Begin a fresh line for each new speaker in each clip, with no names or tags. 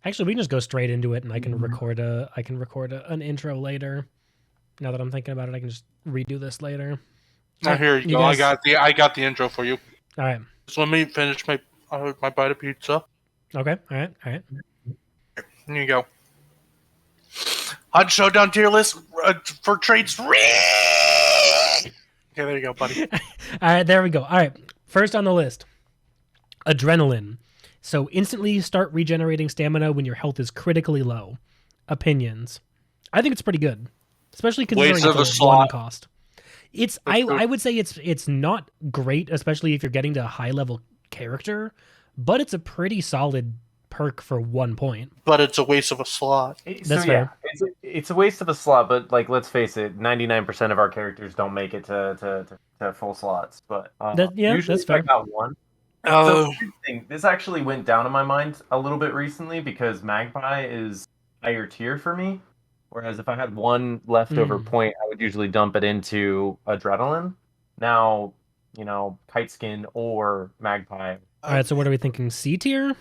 Actually, we can just go straight into it, and I can record an intro later. Now that I'm thinking about it, I can just redo this later.
Now here you go. Guys... I got the intro for you.
All right.
So let me finish my bite of pizza.
Okay. All right.
Here you go. Hot Showdown tier list for traits. Okay, there you go, buddy.
All right, there we go. All right, first on the list, Adrenaline. So instantly start regenerating stamina when your health is critically low. Opinions. I think it's pretty good, especially considering it's a one cost. It's I would say it's not great, especially if you're getting to a high level character, but it's a pretty solid perk for 1 point.
But it's a waste of a slot.
That's fair.
It's a waste of a slot, but like let's face it, 99% of our characters don't make it to full slots. But usually
that's fair.
I got one. So this actually went down in my mind a little bit recently because Magpie is higher tier for me. Whereas if I had one leftover point, I would usually dump it into Adrenaline. Now, Kiteskin or Magpie.
All right, so what are we thinking? C tier?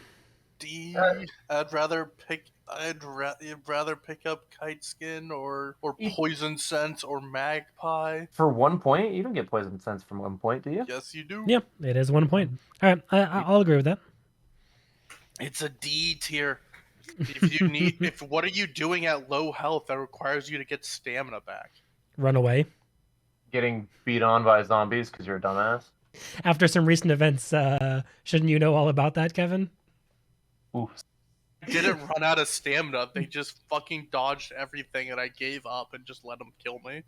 D. I'd rather pick up Kiteskin or Poison Sense or Magpie.
For 1 point? You don't get Poison Sense from 1 point, do you?
Yes, you do.
Yeah, it is 1 point. All right, I'll agree with that.
It's a D tier. What are you doing at low health that requires you to get stamina back?
Run away.
Getting beat on by zombies because you're a dumbass.
After some recent events, shouldn't you know all about that, Kevin?
Ooh.
I didn't run out of stamina. They just fucking dodged everything, and I gave up and just let them kill me.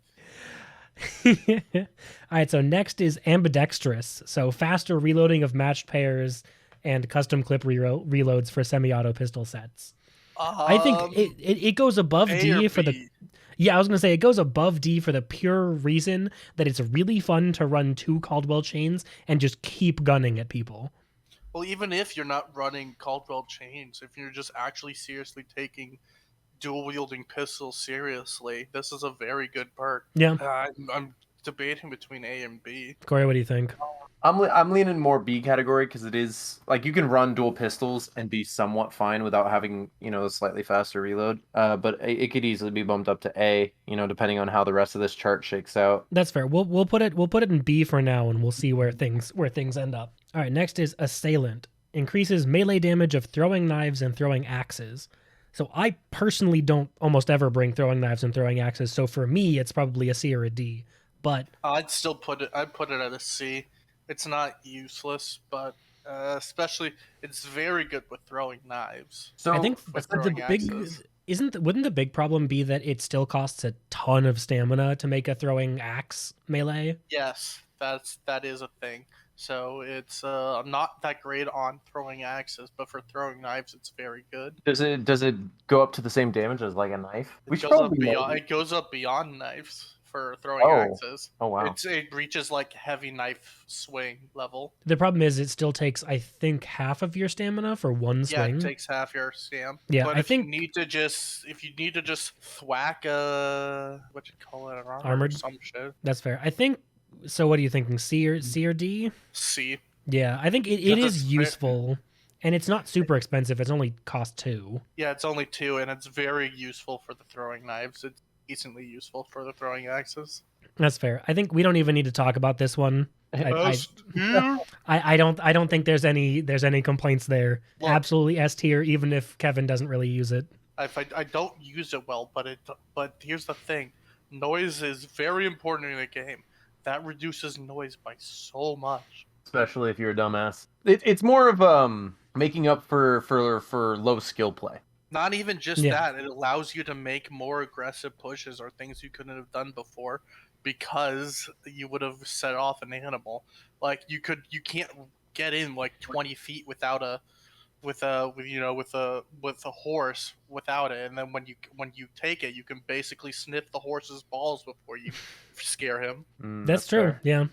All right, so next is Ambidextrous. So faster reloading of matched pairs and custom clip reloads for semi-auto pistol sets. I think it goes above D for the... Yeah, I was going to say it goes above D for the pure reason that it's really fun to run 2 Caldwell chains and just keep gunning at people.
Well, even if you're not running Caldwell chains, if you're just actually seriously taking dual-wielding pistols seriously, this is a very good perk.
Yeah.
I'm debating between A and B.
Corey, what do you think?
I'm leaning more B category because it is like you can run dual pistols and be somewhat fine without having a slightly faster reload. But it could easily be bumped up to A, depending on how the rest of this chart shakes out.
That's fair. We'll put it in B for now, and we'll see where things end up. All right, next is Assailant. Increases melee damage of throwing knives and throwing axes. So I personally don't almost ever bring throwing knives and throwing axes. So for me, it's probably a C or a D. But
I'd put it at a C. It's not useless, but especially it's very good with throwing knives.
So I think wouldn't the big problem be that it still costs a ton of stamina to make a throwing axe melee?
Yes, that is a thing. So it's not that great on throwing axes, but for throwing knives, it's very good.
Does it go up to the same damage as like a knife?
It goes up beyond knives for throwing axes.
Oh wow!
It reaches like heavy knife swing level.
The problem is it still takes, I think, half of your stamina for one swing.
Yeah, it takes half your stam.
Yeah,
but
I think
if you need to just thwack
armored
some shit.
That's fair. I think. So what are you thinking? C or D?
C.
Yeah, I think it is useful. And it's not super expensive. It's only cost 2.
Yeah, it's only 2, and it's very useful for the throwing knives. It's decently useful for the throwing axes.
That's fair. I think we don't even need to talk about this one. I don't think there's any complaints there. Look, absolutely S tier, even if Kevin doesn't really use it.
I don't use it well, but here's the thing: noise is very important in a game. That reduces noise by so much.
Especially if you're a dumbass. It's more of making up for low skill play.
Not even just that. It allows you to make more aggressive pushes or things you couldn't have done before because you would have set off an animal. Like you can't get in like 20 feet without with a horse without it, and then when you take it, you can basically sniff the horse's balls before you scare him.
That's true. Fair. Yeah,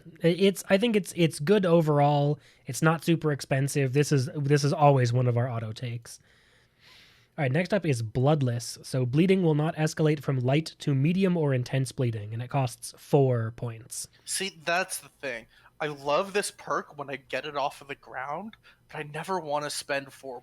I think it's good overall. It's not super expensive. This is always one of our auto takes. All right, next up is Bloodless. So bleeding will not escalate from light to medium or intense bleeding, and it costs 4 points.
See, that's the thing. I love this perk when I get it off of the ground, but I never want to spend 4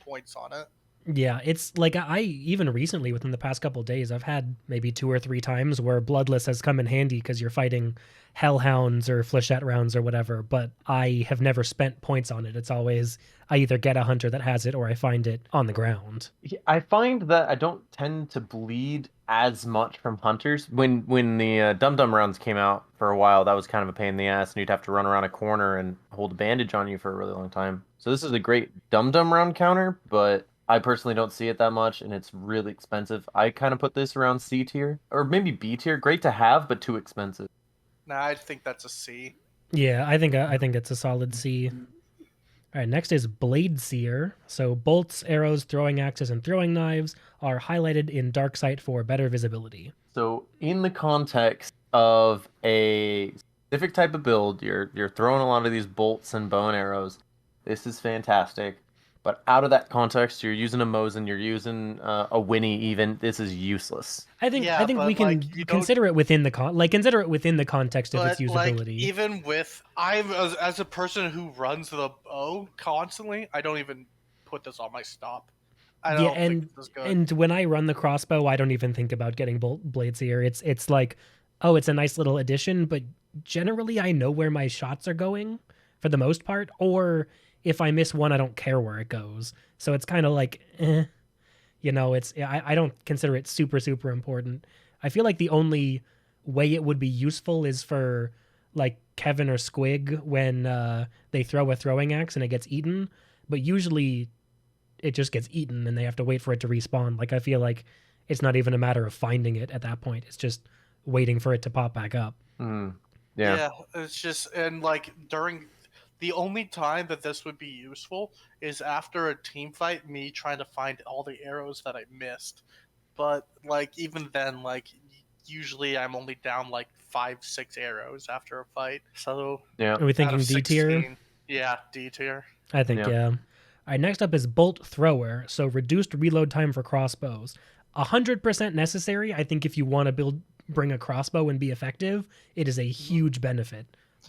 points on it.
Yeah, it's like I even recently within the past couple of days I've had maybe 2 or 3 times where Bloodless has come in handy because you're fighting hellhounds or flechette rounds or whatever, but I have never spent points on it. It's always I either get a hunter that has it or I find it on the ground.
I find that I don't tend to bleed as much from hunters. When the Dum Dum rounds came out for a while, that was kind of a pain in the ass, and you'd have to run around a corner and hold a bandage on you for a really long time. So this is a great Dum Dum round counter, but I personally don't see it that much, and it's really expensive. I kind of put this around C tier, or maybe B tier. Great to have, but too expensive.
Nah, I think that's a C.
Yeah, I think it's a solid C. All right, next is Blade Seer. So bolts, arrows, throwing axes, and throwing knives are highlighted in dark sight for better visibility.
So in the context of a specific type of build, you're throwing a lot of these bolts and bow and arrows. This is fantastic. But out of that context, you're using a Mosin, you're using a Winnie even. This is useless.
I think we can consider it within the consider it within the context of its usability.
Like, even with as a person who runs the bow constantly, I don't even put this on my stop. I don't think this is good.
And when I run the crossbow, I don't even think about getting Blade Seer. It's like, oh, it's a nice little addition, but generally I know where my shots are going for the most part, or if I miss one, I don't care where it goes. So it's kind of like, I don't consider it super, super important. I feel like the only way it would be useful is for like Kevin or Squig when they throw a throwing axe and it gets eaten. But usually it just gets eaten and they have to wait for it to respawn. Like I feel like it's not even a matter of finding it at that point. It's just waiting for it to pop back up.
Yeah, it's just, and like during... The only time that this would be useful is after a team fight, me trying to find all the arrows that I missed. But, like, even then, like, usually I'm only down, like, 5-6 arrows after a fight. So,
yeah.
Are we thinking D tier?
Yeah, D tier.
I think, yeah. All right, next up is Bolt Thrower. So, reduced reload time for crossbows. 100% necessary. I think if you want to bring a crossbow and be effective, it is a huge benefit.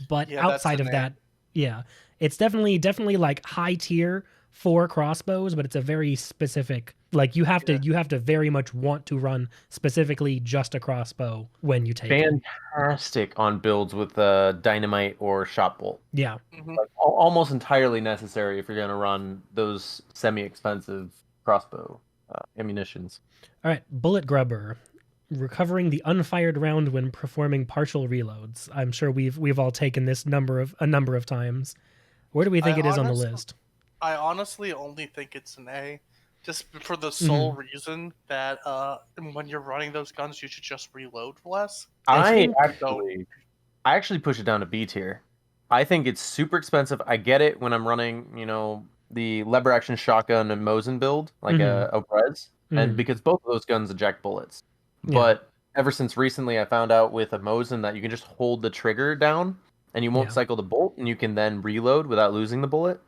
But outside of that, yeah, it's definitely like high tier for crossbows, but it's a very specific, like you have to very much want to run specifically just a crossbow when you take it.
Fantastic on builds with dynamite or shot bolt.
Yeah.
Like, almost entirely necessary if you're going to run those semi-expensive crossbow ammunitions.
All right, Bulletgrubber. Recovering the unfired round when performing partial reloads. I'm sure we've all taken this a number of times. Where do we think it is on the list?
I honestly only think it's an A, just for the sole reason that when you're running those guns, you should just reload less.
I actually push it down to B tier. I think it's super expensive. I get it when I'm running, the lever action shotgun and Mosin build, like a Prez, and because both of those guns eject bullets. But ever since recently, I found out with a Mosin that you can just hold the trigger down and you won't cycle the bolt, and you can then reload without losing the bullet.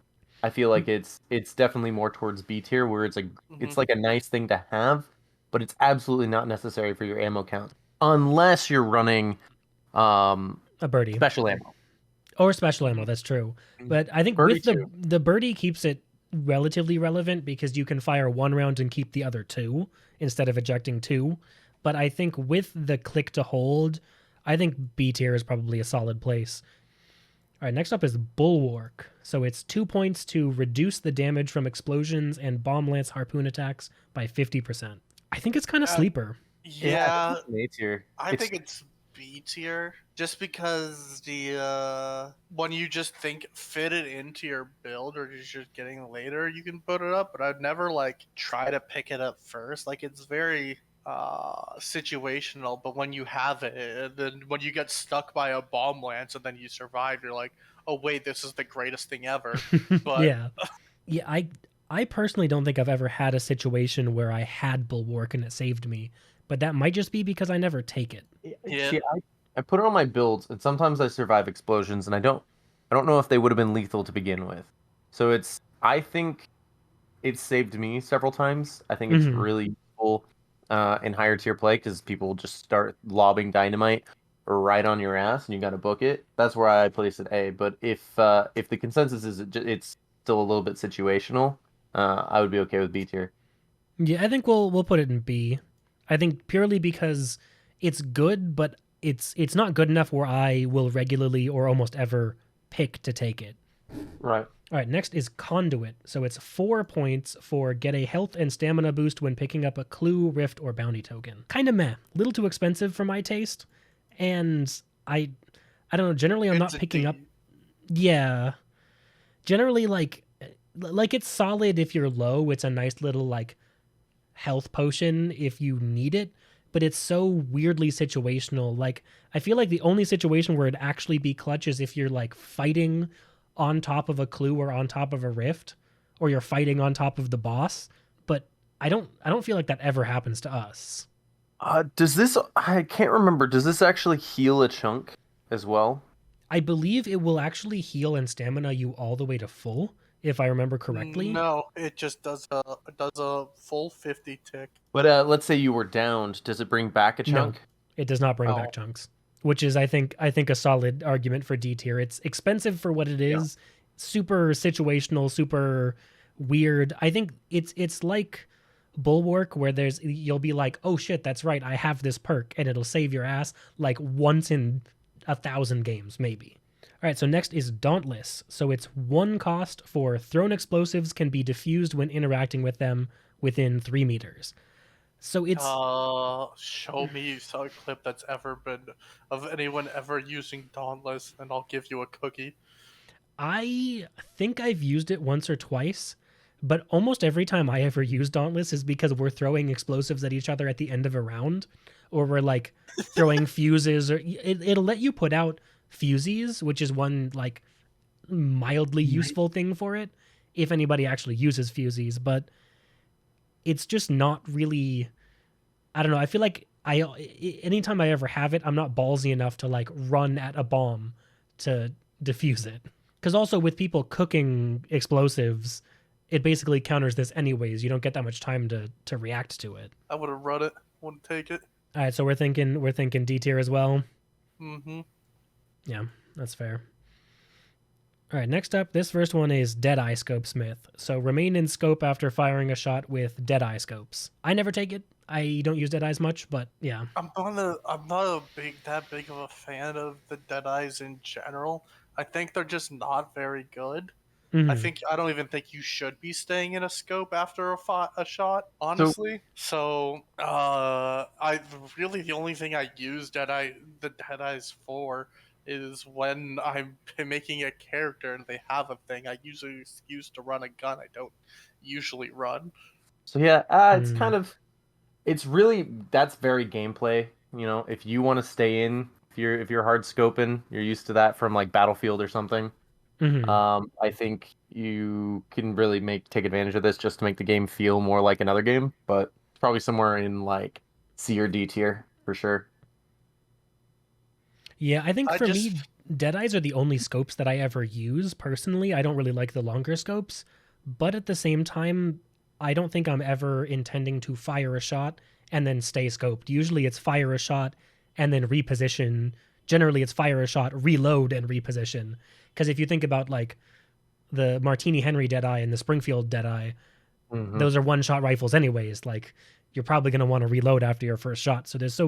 I feel like it's definitely more towards B tier, where it's like a nice thing to have, but it's absolutely not necessary for your ammo count unless you're running
a birdie
special ammo
or special ammo. That's true, but I think birdie with the birdie keeps it relatively relevant because you can fire one round and keep the other two instead of ejecting two. But I think with the click to hold, I think B tier is probably a solid place. All right, next up is Bulwark. So it's 2 points to reduce the damage from explosions and bomb lance harpoon attacks by 50%. I think it's kind of sleeper.
Yeah,
A tier.
I think it's B tier, just because when you just think fit it into your build or you're just getting later, you can put it up. But I'd never like try to pick it up first. Like it's very situational, but when you have it, and then when you get stuck by a bomb lance and then you survive, you're like, oh wait, this is the greatest thing ever. But
I personally don't think I've ever had a situation where I had Bulwark and it saved me, but that might just be because I never take it.
See, I put it on my builds, and sometimes I survive explosions, and I don't know if they would have been lethal to begin with. So I think it's saved me several times. I think it's really useful in higher tier play because people just start lobbing dynamite right on your ass and you got to book it. That's where I place it A. But if the consensus is it's still a little bit situational, I would be okay with B tier.
Yeah, I think we'll put it in B. I think purely because it's good, but it's not good enough where I will regularly or almost ever pick to take it.
Right.
All right, next is Conduit. So it's 4 points for get a health and stamina boost when picking up a clue, rift, or bounty token. Kind of meh. Little too expensive for my taste. And I don't know, generally I'm not picking up... Yeah. Generally, like it's solid if you're low. It's a nice little, like, health potion if you need it. But it's so weirdly situational. Like, I feel like the only situation where it'd actually be clutch is if you're, like, fighting on top of a clue or on top of a rift, or you're fighting on top of the boss. But I don't feel like that ever happens to us.
Does this... I can't remember. Does this actually heal a chunk as well?
I believe it will actually heal and stamina you all the way to full, if I remember correctly.
No, it just does a full 50 tick.
But let's say you were downed. Does it bring back a chunk?
No, it does not bring back chunks, which is I think a solid argument for D tier. It's expensive for what it is, super situational, super weird. I think it's like Bulwark, where you'll be like, oh shit, that's right, I have this perk, and it'll save your ass like once in 1,000 games, maybe. All right, so next is Dauntless. So it's 1 cost for thrown explosives can be diffused when interacting with them within 3 meters. So it's...
show me a clip that's ever been of anyone ever using Dauntless, and I'll give you a cookie.
I think I've used it once or twice, but almost every time I ever use Dauntless is because we're throwing explosives at each other at the end of a round, or we're like throwing fuses, or it'll let you put out fusies, which is one like mildly useful thing for it if anybody actually uses fusies, but it's just not really... I don't know. I feel like anytime I ever have it, I'm not ballsy enough to like run at a bomb to defuse it. Because also with people cooking explosives, it basically counters this anyways. You don't get that much time to react to it.
I would have run it. Wouldn't take it.
All right, so we're thinking D tier as well.
Mm-hmm.
Yeah, that's fair. All right, next up, this first one is Deadeye Scopesmith. So remain in scope after firing a shot with Deadeye scopes. I never take it. I don't use Deadeyes much, but yeah.
I'm not that big of a fan of the Deadeyes in general. I think they're just not very good.
Mm-hmm.
I don't even think you should be staying in a scope after a shot, honestly. So the only thing I use the Deadeyes for is when I'm making a character and they have a thing. I usually use to run a gun. I don't usually run.
So yeah, it's kind of... It's really... That's very gameplay. You know, if you want to stay in, if you're hard scoping, you're used to that from like Battlefield or something.
Mm-hmm.
I think you can really take advantage of this just to make the game feel more like another game, but it's probably somewhere in like C or D tier for sure.
Yeah, I think for me, Deadeyes are the only scopes that I ever use personally. I don't really like the longer scopes, but at the same time, I don't think I'm ever intending to fire a shot and then stay scoped. Usually it's fire a shot and then reposition. Generally it's fire a shot, reload, and reposition. Because if you think about like the Martini Henry Deadeye and the Springfield Deadeye, those are one-shot rifles anyways. Like, you're probably going to want to reload after your first shot. So there's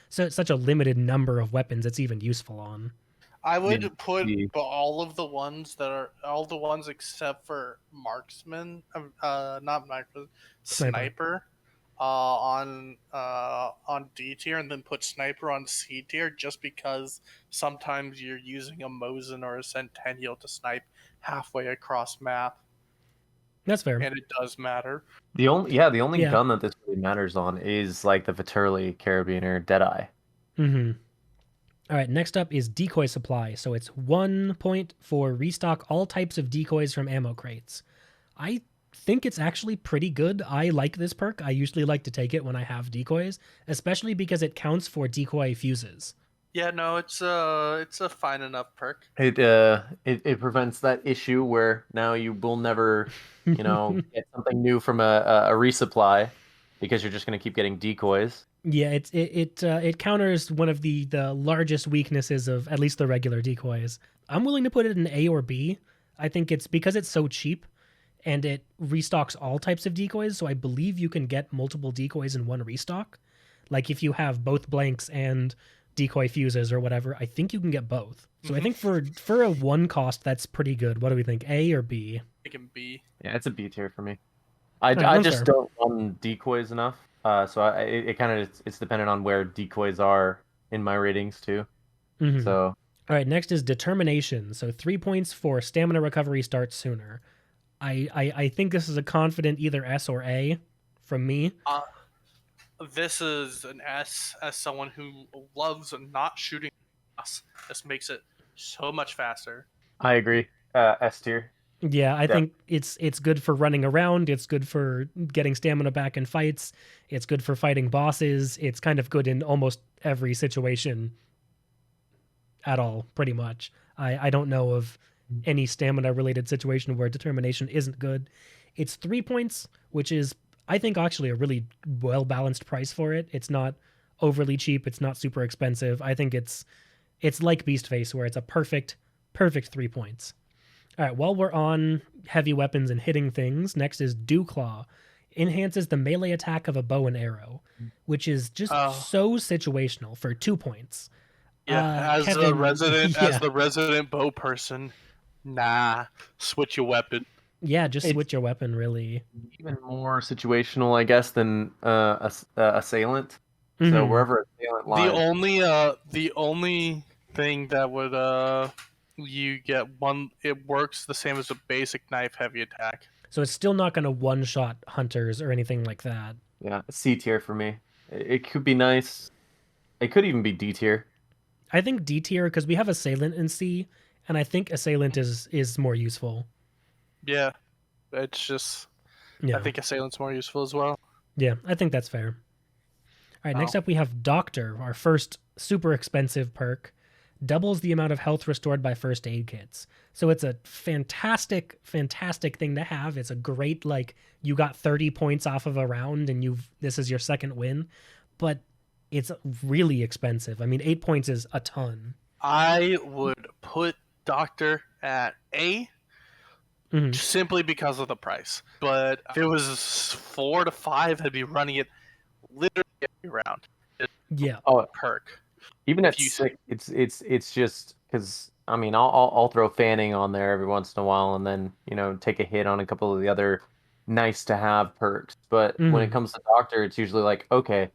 such a limited number of weapons it's even useful on.
I would put all the ones except for marksman, not marksman, sniper, on D tier, and then put sniper on C tier, just because sometimes you're using a Mosin or a Centennial to snipe halfway across map.
That's fair.
And it does matter.
The only gun that this really matters on is like the Viterli Carabiner Deadeye.
Mm-hmm. All right, next up is Decoy Supply. So it's 1 point for restock all types of decoys from ammo crates. I think it's actually pretty good. I like this perk. I usually like to take it when I have decoys, especially because it counts for decoy fuses.
Yeah, no, it's a fine enough perk.
It prevents that issue where now you will never, get something new from a resupply because you're just going to keep getting decoys.
Yeah, it counters one of the largest weaknesses of at least the regular decoys. I'm willing to put it in A or B. I think it's because it's so cheap and it restocks all types of decoys. So I believe you can get multiple decoys in one restock. Like if you have both blanks and decoy fuses or whatever, I think you can get both. So I think for a 1 cost, that's pretty good. What do we think, A or B?
I think B.
Yeah, it's a B tier for me. I just don't run decoys enough. So it kind of it's dependent on where decoys are in my ratings too.
Mm-hmm.
So
all right, next is determination. So 3 points for stamina recovery starts sooner. I think this is a confident either S or A from me.
This is an S as someone who loves not shooting us. This makes it so much faster.
I agree. S tier.
Yeah, I think it's good for running around. It's good for getting stamina back in fights. It's good for fighting bosses. It's kind of good in almost every situation at all, pretty much. I don't know of any stamina-related situation where determination isn't good. It's 3 points, which is, I think, actually a really well-balanced price for it. It's not overly cheap. It's not super expensive. I think it's like Beastface, where it's a perfect 3 points. All right, while we're on heavy weapons and hitting things, next is Dewclaw. Enhances the melee attack of a bow and arrow, which is just so situational for 2 points.
Yeah, as the resident bow person, switch your weapon.
Yeah, just switch your weapon, really.
Even more situational, I guess, than Assailant. Mm-hmm. So wherever Assailant lies.
The only thing that would you get one, it works the same as a basic knife heavy attack.
So it's still not going to one-shot hunters or anything like that.
Yeah, C tier for me. It could be nice. It could even be D tier.
I think D tier because we have Assailant in C, and I think Assailant is more useful.
Yeah, it's just. Yeah. I think Assailant's more useful as well.
Yeah, I think that's fair. All right, next up we have Doctor, our first super expensive perk. Doubles the amount of health restored by first aid kits. So it's a fantastic thing to have. It's a great, like, you got 30 points off of a round and this is your second win, but it's really expensive. I mean, 8 points is a ton.
I would put Doctor at A simply because of the price. But if it was 4 to 5, I'd be running it literally every round.
Yeah.
Oh,
perk.
Even at 6, it's just because I mean I'll throw fanning on there every once in a while and then take a hit on a couple of the other nice to have perks. But when it comes to Doctor, it's usually like, okay,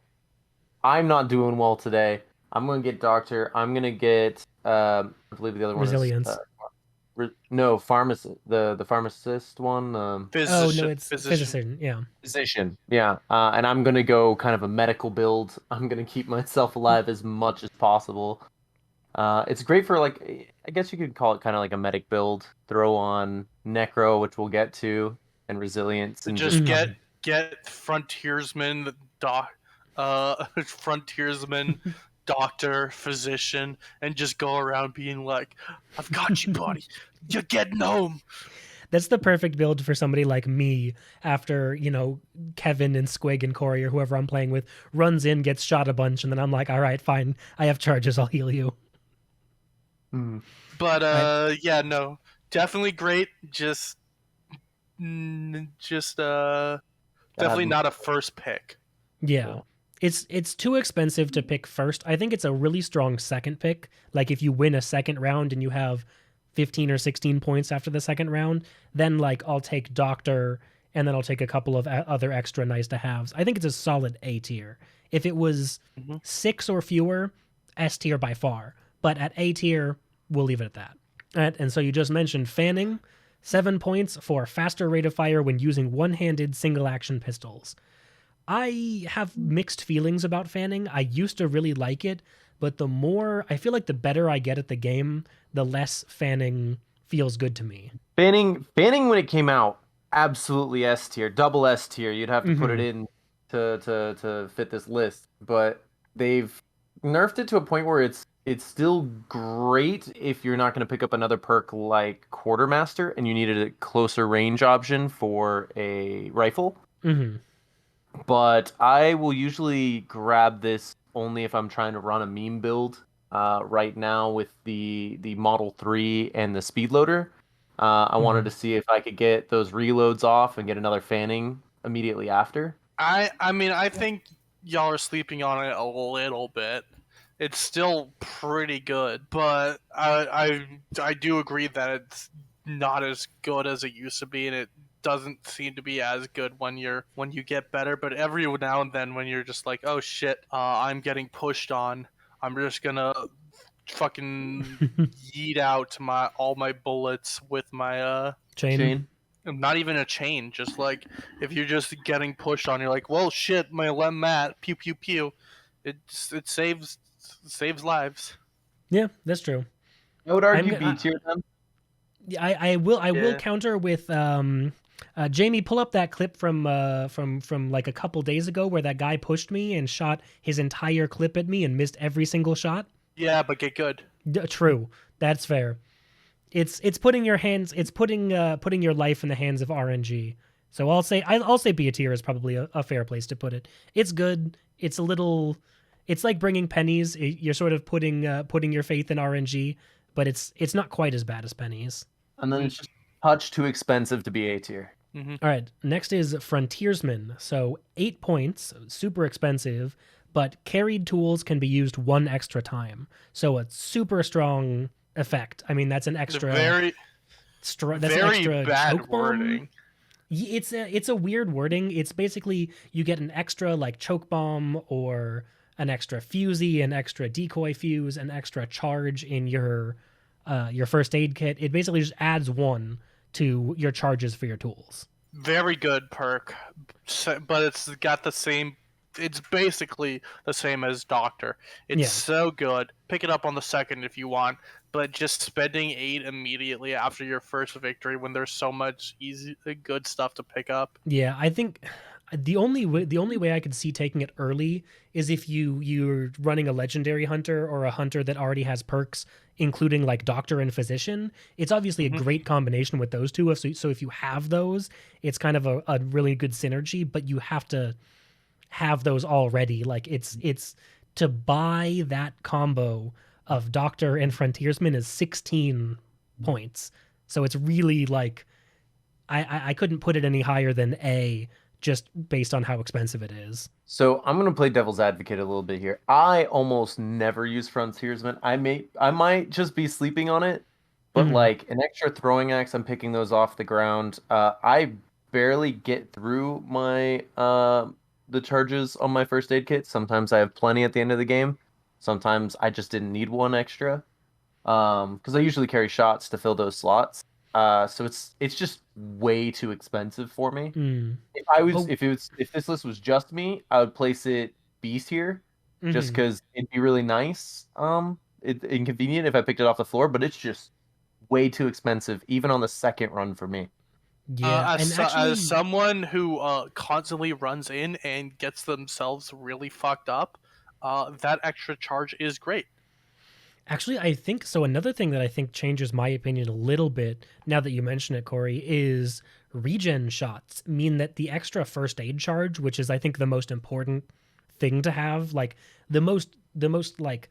I'm not doing well today. I'm gonna get Doctor. I'm gonna get I believe the other one
Resilience.
is no, pharmacist. The pharmacist one.
Physician.
Oh no, it's physician. Yeah.
Physician. Yeah. And I'm gonna go kind of a medical build. I'm gonna keep myself alive as much as possible. It's great for, like, I guess you could call it kind of like a medic build. Throw on Necro, which we'll get to, and Resilience, and
just get Frontiersman, Frontiersman. Doctor, physician, and just go around being like, I've got you, buddy. You're getting home.
That's the perfect build for somebody like me after, Kevin and Squig and Corey or whoever I'm playing with runs in, gets shot a bunch, and then I'm like, all right, fine. I have charges. I'll heal you.
But, yeah, no. Definitely great. Just definitely not a first pick.
Yeah. It's too expensive to pick first. I think it's a really strong second pick. Like if you win a second round and you have 15 or 16 points after the second round, then like I'll take Doctor and then I'll take a couple of other extra nice to haves. I think it's a solid A tier. If it was 6 or fewer, S tier by far. But at A tier, we'll leave it at that. And so you just mentioned fanning, 7 points for faster rate of fire when using one-handed single action pistols. I have mixed feelings about fanning. I used to really like it, but I feel like the better I get at the game, the less fanning feels good to me.
Fanning when it came out, absolutely S tier, double S tier. You'd have to put it in to fit this list, but they've nerfed it to a point where it's still great if you're not going to pick up another perk like Quartermaster and you needed a closer range option for a rifle. But I will usually grab this only if I'm trying to run a meme build right now with the Model 3 and the Speed Loader. I wanted to see if I could get those reloads off and get another fanning immediately after.
I mean, I think y'all are sleeping on it a little bit. It's still pretty good, but I do agree that it's not as good as it used to be, and it doesn't seem to be as good when you get better. But every now and then, when you're just like, oh shit, I'm getting pushed on, I'm just gonna fucking yeet out all my bullets with my
Chain.
not even a chain, just like if you're just getting pushed on, you're like, well shit, my lemmat, pew pew pew. It saves lives.
Yeah, that's true.
I would argue B tier then.
I will counter with Jamie, pull up that clip from like a couple days ago where that guy pushed me and shot his entire clip at me and missed every single shot.
Yeah, but get good.
True. That's fair. It's putting your life in the hands of RNG. So I'll say B tier is probably a fair place to put it. It's good. It's like bringing pennies. You're sort of putting your faith in RNG, but it's not quite as bad as pennies.
And then it's just a touch too expensive to be A tier.
Mm-hmm. All right, next is Frontiersman. So 8 points, super expensive, but carried tools can be used 1 extra time. So a super strong effect. I mean, that's an extra
very
extra
bad
choke
wording.
Bomb. It's a weird wording. It's basically you get an extra like choke bomb or an extra fusey, an extra decoy fuse, an extra charge in your first aid kit. It basically just adds 1 to your charges for your tools.
Very good perk, but it's got the same. It's basically the same as Doctor. It's so good. Pick it up on the second if you want, but just spending 8 immediately after your first victory when there's so much good stuff to pick up.
Yeah, I think the only way I could see taking it early is if you're running a legendary hunter or a hunter that already has perks, including like Doctor and Physician. It's obviously a great combination with those two. So if you have those, it's kind of a really good synergy, but you have to have those already. Like it's to buy that combo of Doctor and Frontiersman is 16 points. So it's really like I couldn't put it any higher than A, just based on how expensive it is.
So I'm gonna play devil's advocate a little bit here. I almost never use Frontiersman. I might just be sleeping on it, but like an extra throwing axe, I'm picking those off the ground. I barely get through my the charges on my first aid kit. Sometimes I have plenty at the end of the game. Sometimes I just didn't need 1 extra. Because I usually carry shots to fill those slots. So it's just way too expensive for me. If this list was just me, I would place it B tier, just because it'd be really nice. It's inconvenient if I picked it off the floor, but it's just way too expensive, even on the second run for me.
Yeah,
as someone who constantly runs in and gets themselves really fucked up, that extra charge is great.
Actually, I think so. Another thing that I think changes my opinion a little bit now that you mention it, Corey, is regen shots mean that the extra first aid charge, which is I think the most important thing to have, like the most like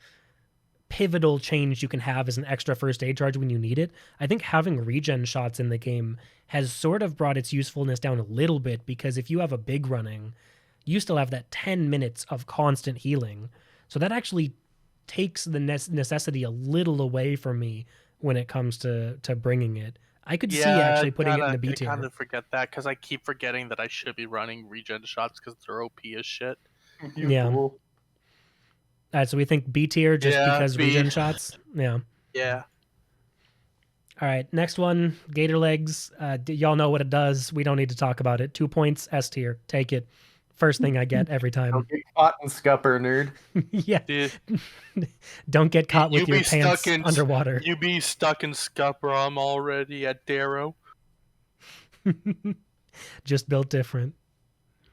pivotal change you can have is an extra first aid charge when you need it. I think having regen shots in the game has sort of brought its usefulness down a little bit, because if you have a big running, you still have that 10 minutes of constant healing. So that actually takes the necessity a little away from me when it comes to bringing it. I could see actually putting it in the B tier.
I kind of forget that because I keep forgetting that I should be running regen shots because they're OP as shit.
Yeah. Cool. All right, so we think B tier just because regen shots? Yeah.
Yeah.
All right, next one, Gator Legs. Y'all know what it does. We don't need to talk about it. 2 points, S tier. Take it. First thing I get every time.
Don't get caught in scupper, nerd.
Yeah.
Dude.
Don't get caught with your pants underwater.
You be stuck in scupper. I'm already at Darrow.
Just built different.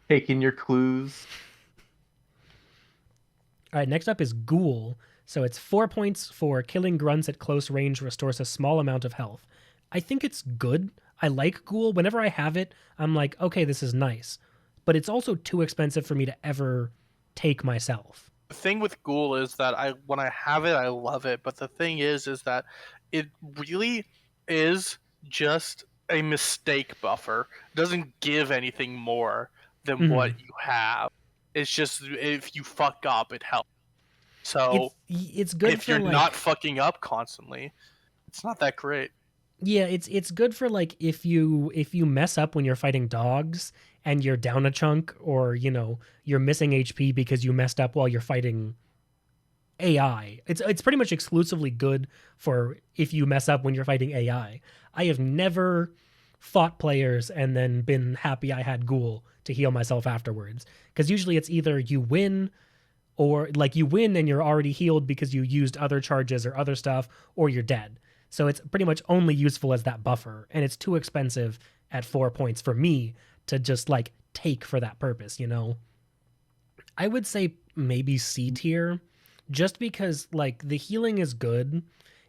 Taking your clues.
All right, next up is Ghoul. So it's 4 points for killing grunts at close range, restores a small amount of health. I think it's good. I like Ghoul. Whenever I have it, I'm like, okay, this is nice. But it's also too expensive for me to ever take myself.
The thing with Ghoul is that when I have it, I love it. But the thing is that it really is just a mistake buffer. It doesn't give anything more than
Mhm.
what you have. It's just if you fuck up, it helps. So
It's good
if
for
you're
like
not fucking up constantly, it's not that great.
yeah, it's good for like if you mess up when you're fighting dogs and you're down a chunk, or you're missing HP because you messed up while you're fighting AI. It's pretty much exclusively good for if you mess up when you're fighting AI. I have never fought players and then been happy I had Ghoul to heal myself afterwards, because usually it's either you win, or like you win and you're already healed because you used other charges or other stuff, or you're dead. So it's pretty much only useful as that buffer, and it's too expensive at 4 points for me to just like take for that purpose, I would say maybe C tier, just because like the healing is good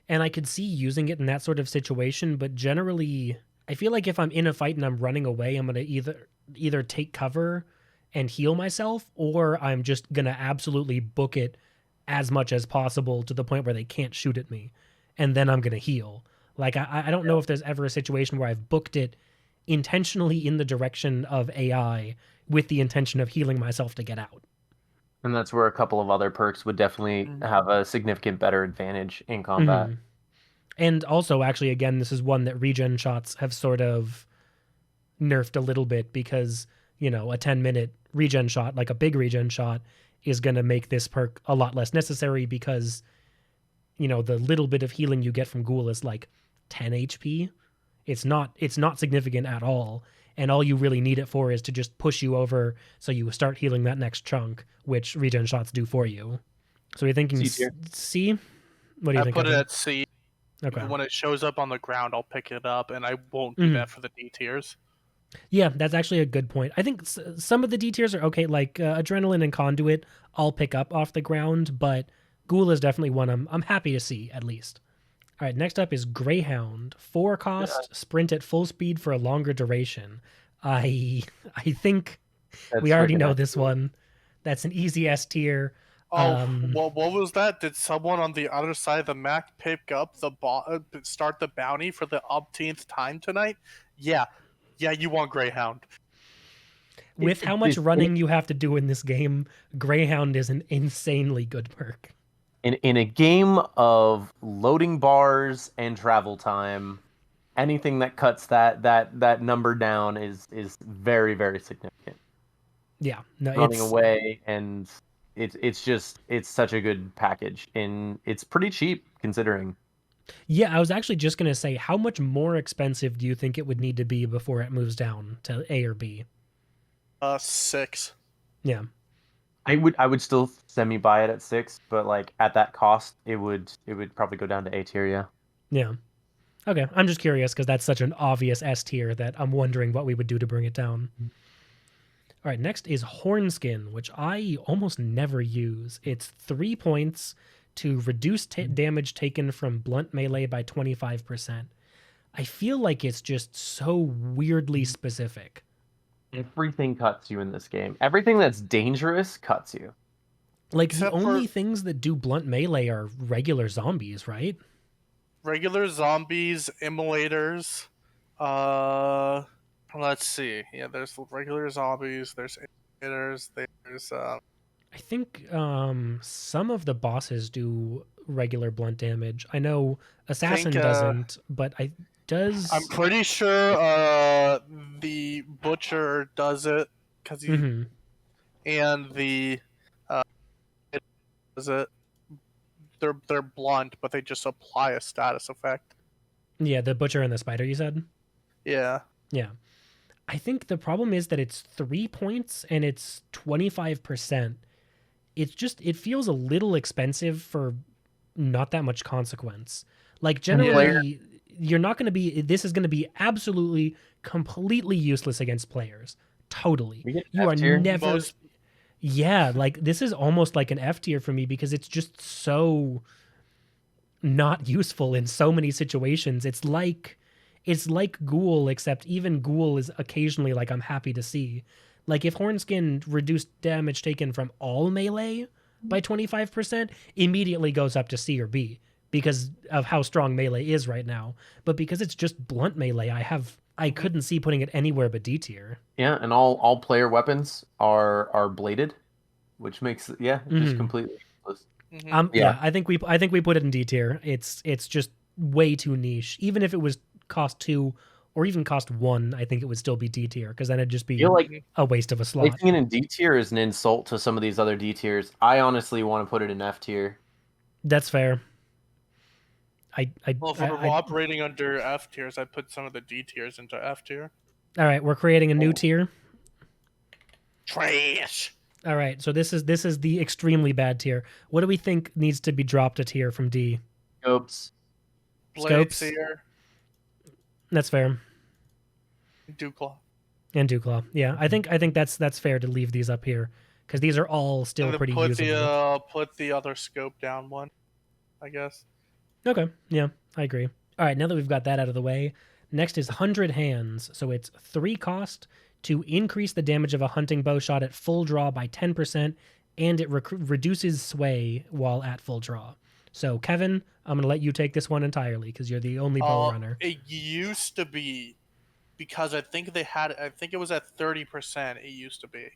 and I could see using it in that sort of situation, but generally I feel like if I'm in a fight and I'm running away, I'm going to either take cover and heal myself, or I'm just going to absolutely book it as much as possible to the point where they can't shoot at me, and then I'm going to heal. Like I don't know if there's ever a situation where I've booked it intentionally in the direction of AI with the intention of healing myself to get out.
And that's where a couple of other perks would definitely have a significant better advantage in combat.
Mm-hmm. And also, actually, again, this is one that regen shots have sort of nerfed a little bit, because, a 10-minute regen shot, like a big regen shot, is going to make this perk a lot less necessary, because, the little bit of healing you get from Ghoul is like 10 HP. It's not significant at all. And all you really need it for is to just push you over so you start healing that next chunk, which regen shots do for you. So you're thinking C? What do you think?
I put it at C.
Okay.
When it shows up on the ground, I'll pick it up, and I won't do that for the D tiers.
Yeah, that's actually a good point. I think some of the D tiers are okay, like Adrenaline and Conduit, I'll pick up off the ground, but Ghoul is definitely one I'm happy to see, at least. All right, next up is Greyhound. 4 cost, sprint at full speed for a longer duration. I think we already know this one. That's an easy S tier.
Oh, what was that? Did someone on the other side of the map pick up start the bounty for the umpteenth time tonight? Yeah, you want Greyhound.
With how much running you have to do in this game, Greyhound is an insanely good perk.
In a game of loading bars and travel time, anything that cuts that number down is very, very significant.
Yeah, no,
running away, and it's such a good package, and it's pretty cheap considering.
Yeah, I was actually just gonna say, how much more expensive do you think it would need to be before it moves down to A or B?
6.
Yeah.
I would still semi-buy it at 6, but like at that cost, it would probably go down to A tier, yeah.
Yeah. Okay, I'm just curious because that's such an obvious S tier that I'm wondering what we would do to bring it down. All right, next is Hornskin, which I almost never use. It's 3 points to reduce damage taken from blunt melee by 25%. I feel like it's just so weirdly specific.
Everything cuts you in this game. Everything that's dangerous cuts you.
Like, the only things that do blunt melee are regular zombies, right?
Regular zombies, immolators. Let's see. Yeah, there's regular zombies, there's immolators, there's
I think some of the bosses do regular blunt damage. I know Assassin doesn't, but I'm
pretty sure the Butcher does it, because and the it does it. They're blunt, but they just apply a status effect.
Yeah, the Butcher and the Spider, you said?
Yeah.
Yeah. I think the problem is that it's 3 points and it's 25%. It feels a little expensive for not that much consequence. Like, generally, you're not going to be, this is going to be absolutely, completely useless against players. Totally. You are never, yeah, like, this is almost like an F tier for me, because it's just so not useful in so many situations. It's like Ghoul, except even Ghoul is occasionally like I'm happy to see. Like, if Hornskin reduced damage taken from all melee by 25%, immediately goes up to C or B, because of how strong melee is right now. But because it's just blunt melee, I couldn't see putting it anywhere but D tier.
Yeah, and all player weapons are bladed, which makes just completely useless.
Yeah, I think we put it in D tier. It's just way too niche. Even if it was cost 2 or even cost 1, I think it would still be D tier, because then it'd just be a waste of a slot.
Placing it in D tier is an insult to some of these other D tiers. I honestly want to put it in F tier.
That's fair.
Well, if we're operating under F tiers, I put some of the D tiers into F tier.
All right, we're creating a new tier.
Trash.
All right, so this is the extremely bad tier. What do we think needs to be dropped a tier from D?
Scopes.
Seer.
That's fair.
Dewclaw.
And Dewclaw. Yeah, I think that's fair to leave these up here, because these are all still pretty usable.
Put the other scope down one, I guess.
Okay, yeah, I agree. All right, now that we've got that out of the way, next is 100 Hands. So it's 3 cost to increase the damage of a hunting bow shot at full draw by 10%, and it reduces sway while at full draw. So, Kevin, I'm going to let you take this one entirely, because you're the only bow runner.
It used to be, because I think it was at 30%, it used to be.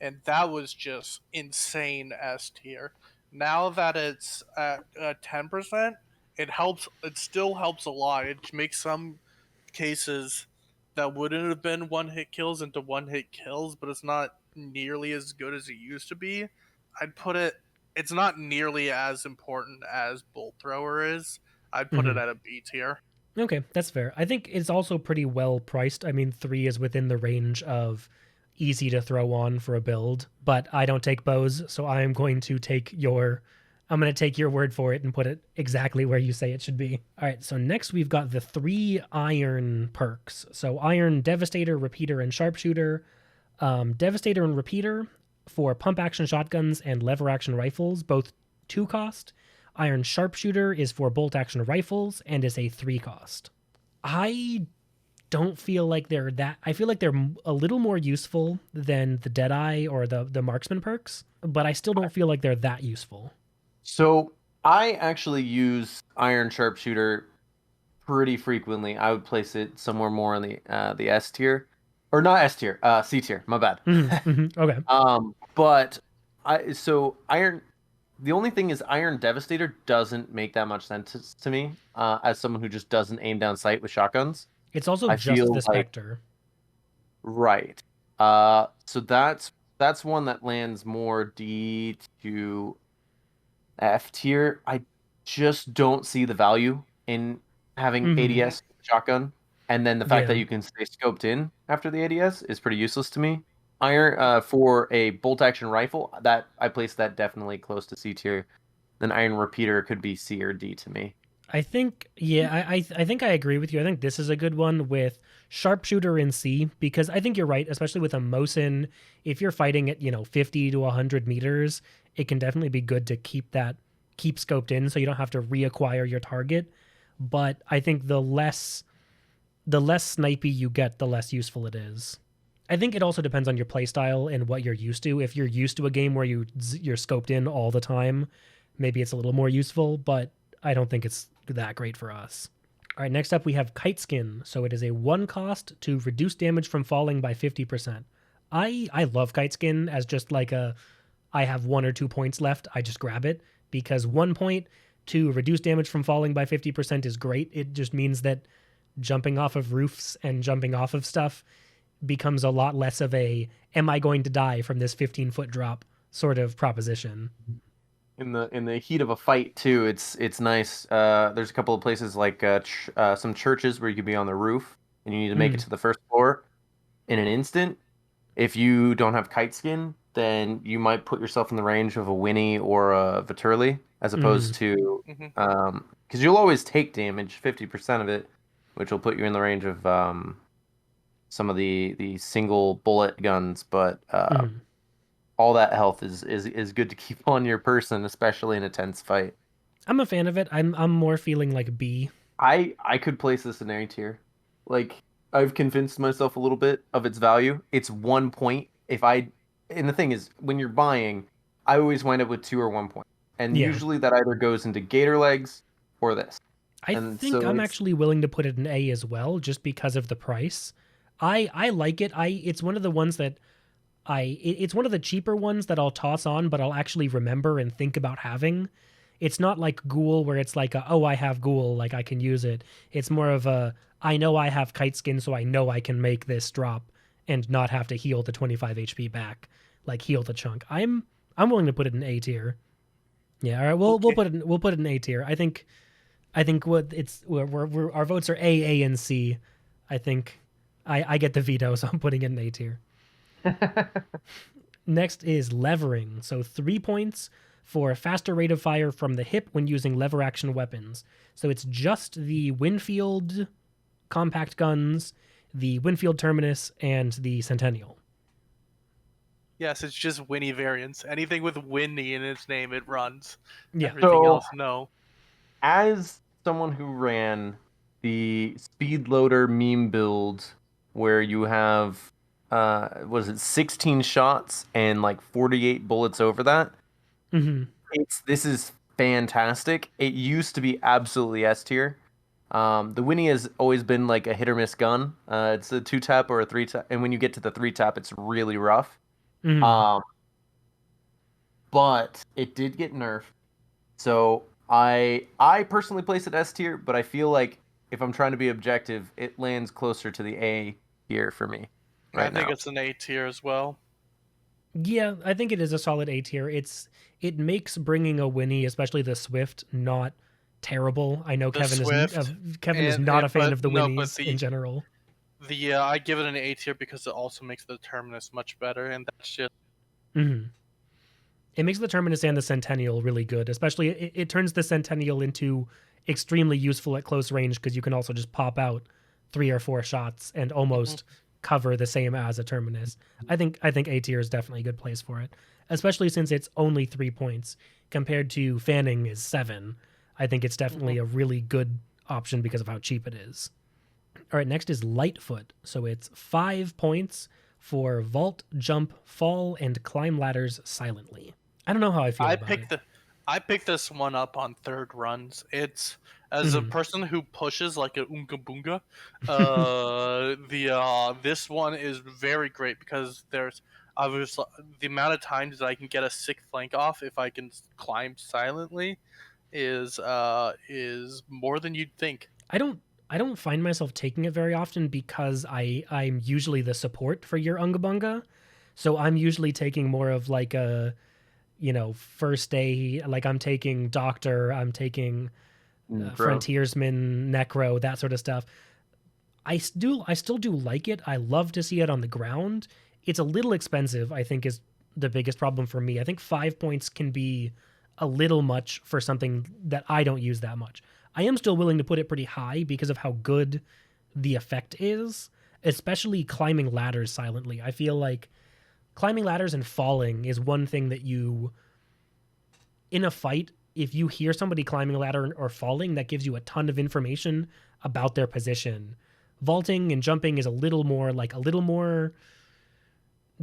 And that was just insane S tier. Now that it's at 10%, it still helps a lot. It makes some cases that wouldn't have been one-hit kills into one-hit kills, but it's not nearly as good as it used to be. I'd put it's not nearly as important as Bolt Thrower is. I'd put it at a B tier.
Okay, that's fair. I think it's also pretty well priced. I mean, 3 is within the range of easy to throw on for a build, but I don't take bows, so I am going to take your word for it and put it exactly where you say it should be. All right, so next we've got the 3 iron perks. So Iron Devastator, Repeater, and Sharpshooter. Devastator and Repeater for pump action shotguns and lever action rifles, both 2 cost. Iron Sharpshooter is for bolt action rifles and is a 3 cost. I don't feel like they're that. I feel like they're a little more useful than the Deadeye or the Marksman perks, but I still don't feel like they're that useful.
So I actually use Iron Sharpshooter pretty frequently. I would place it somewhere more in the S tier, or not S tier, C tier. My bad.
Okay.
But Iron. The only thing is Iron Devastator doesn't make that much sense to me as someone who just doesn't aim down sight with shotguns.
It's also just the Spectre.
Right. So that's one that lands more D to F tier. I just don't see the value in having ADS shotgun, and then the fact that you can stay scoped in after the ADS is pretty useless to me. Iron for a bolt action rifle, that I place that definitely close to C tier. Then Iron Repeater could be C or D to me.
I think, I think I agree with you. I think this is a good one with Sharpshooter in C, because I think you're right, especially with a Mosin. If you're fighting at 50 to 100 meters, it can definitely be good to keep scoped in, so you don't have to reacquire your target. But I think the less snipey you get, the less useful it is. I think it also depends on your playstyle and what you're used to. If you're used to a game where you're scoped in all the time, maybe it's a little more useful, but I don't think it's that great for us. All right, next up we have Kiteskin. So it is a 1 cost to reduce damage from falling by 50%. I love Kiteskin as just like I have 1 or 2 points left, I just grab it, because 1 point to reduce damage from falling by 50% is great. It just means that jumping off of roofs and jumping off of stuff becomes a lot less of a am I going to die from this 15-foot drop sort of proposition.
In the heat of a fight too, it's nice. There's a couple of places like some churches where you could be on the roof and you need to make it to the first floor in an instant. If you don't have Kiteskin, then you might put yourself in the range of a Winnie or a Viturli, as opposed to because you'll always take damage, 50% of it, which will put you in the range of some of the single bullet guns, but all that health is good to keep on your person, especially in a tense fight.
I'm a fan of it. I'm more feeling like B.
I could place this in A tier. Like, I've convinced myself a little bit of its value. It's 1 point. And the thing is, when you're buying, I always wind up with 2 or 1 point. And usually that either goes into Gator Legs for this.
I think I'm actually willing to put it an A as well, just because of the price. I like it. It's one of the ones that it's one of the cheaper ones that I'll toss on, but I'll actually remember and think about having. It's not like Ghoul, where it's like, oh, I have Ghoul, like I can use it. It's more of a, I know I have Kiteskin, so I know I can make this drop and not have to heal the 25 HP back, like heal the chunk. I'm willing to put it in A tier. Yeah, all right, we'll put it in A tier. I think our votes are A, and C. I think I get the veto, so I'm putting it in A tier. Next is levering. So 3 points for a faster rate of fire from the hip when using lever action weapons. So it's just the Winfield compact guns, the Winfield Terminus, and the Centennial.
Yes, it's just Winnie variants. Anything with Winnie in its name, it runs.
Yeah.
Everything else, no.
As someone who ran the speed loader meme build, where you have 16 shots and like 48 bullets over that.
Mm-hmm.
This is fantastic. It used to be absolutely S tier. The Winnie has always been like a hit or miss gun. It's a 2-tap or a 3-tap, and when you get to the 3-tap, it's really rough.
Mm-hmm.
But it did get nerfed, so I personally place it S tier. But I feel like if I'm trying to be objective, it lands closer to the A tier for me.
I think it's an A tier as well.
Yeah, I think it is a solid A tier. It makes bringing a Winnie, especially the Swift, not terrible. I know Kevin is not a fan of the Winnies in general.
I give it an A tier because it also makes the Terminus much better, and that's just.
Mm-hmm. It makes the Terminus and the Centennial really good, especially it turns the Centennial into extremely useful at close range because you can also just pop out 3 or 4 shots and almost cover the same as a Terminus. I think A tier is definitely a good place for it, especially since it's only 3 points compared to Fanning is 7. I think it's definitely a really good option because of how cheap it is. All right, next is Lightfoot. So it's 5 points for vault, jump, fall, and climb ladders silently. I don't know how I feel about it.
I picked this one up on third runs. It's as a person who pushes like a Oonga Boonga. This one is very great because there's obviously the amount of times that I can get a sick flank off if I can climb silently is more than you'd think.
I don't find myself taking it very often because I'm usually the support for your Unga Bunga. So I'm usually taking more of like a, first aid, like I'm taking Doctor, I'm taking Frontiersman, Necro, that sort of stuff. I still do like it. I love to see it on the ground. It's a little expensive, I think, is the biggest problem for me. I think 5 points can be a little much for something that I don't use that much. I am still willing to put it pretty high because of how good the effect is, especially climbing ladders silently. I feel like climbing ladders and falling is one thing that you, in a fight, if you hear somebody climbing a ladder or falling, that gives you a ton of information about their position. Vaulting and jumping is a little more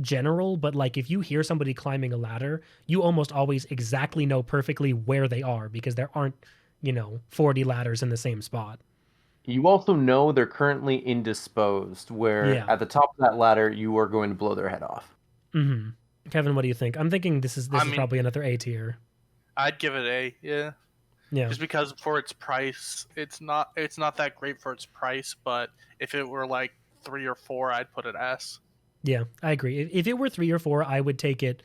general, but like if you hear somebody climbing a ladder, you almost always exactly know perfectly where they are because there aren't 40 ladders in the same spot.
You also know they're currently indisposed, where at the top of that ladder, you are going to blow their head off.
Mm-hmm. Kevin, what do you think? I'm thinking this is probably another A tier.
I'd give it A, yeah. Just because for its price, it's not that great for its price, but if it were like 3 or 4, I'd put it S.
Yeah, I agree. If it were 3 or 4, I would take it.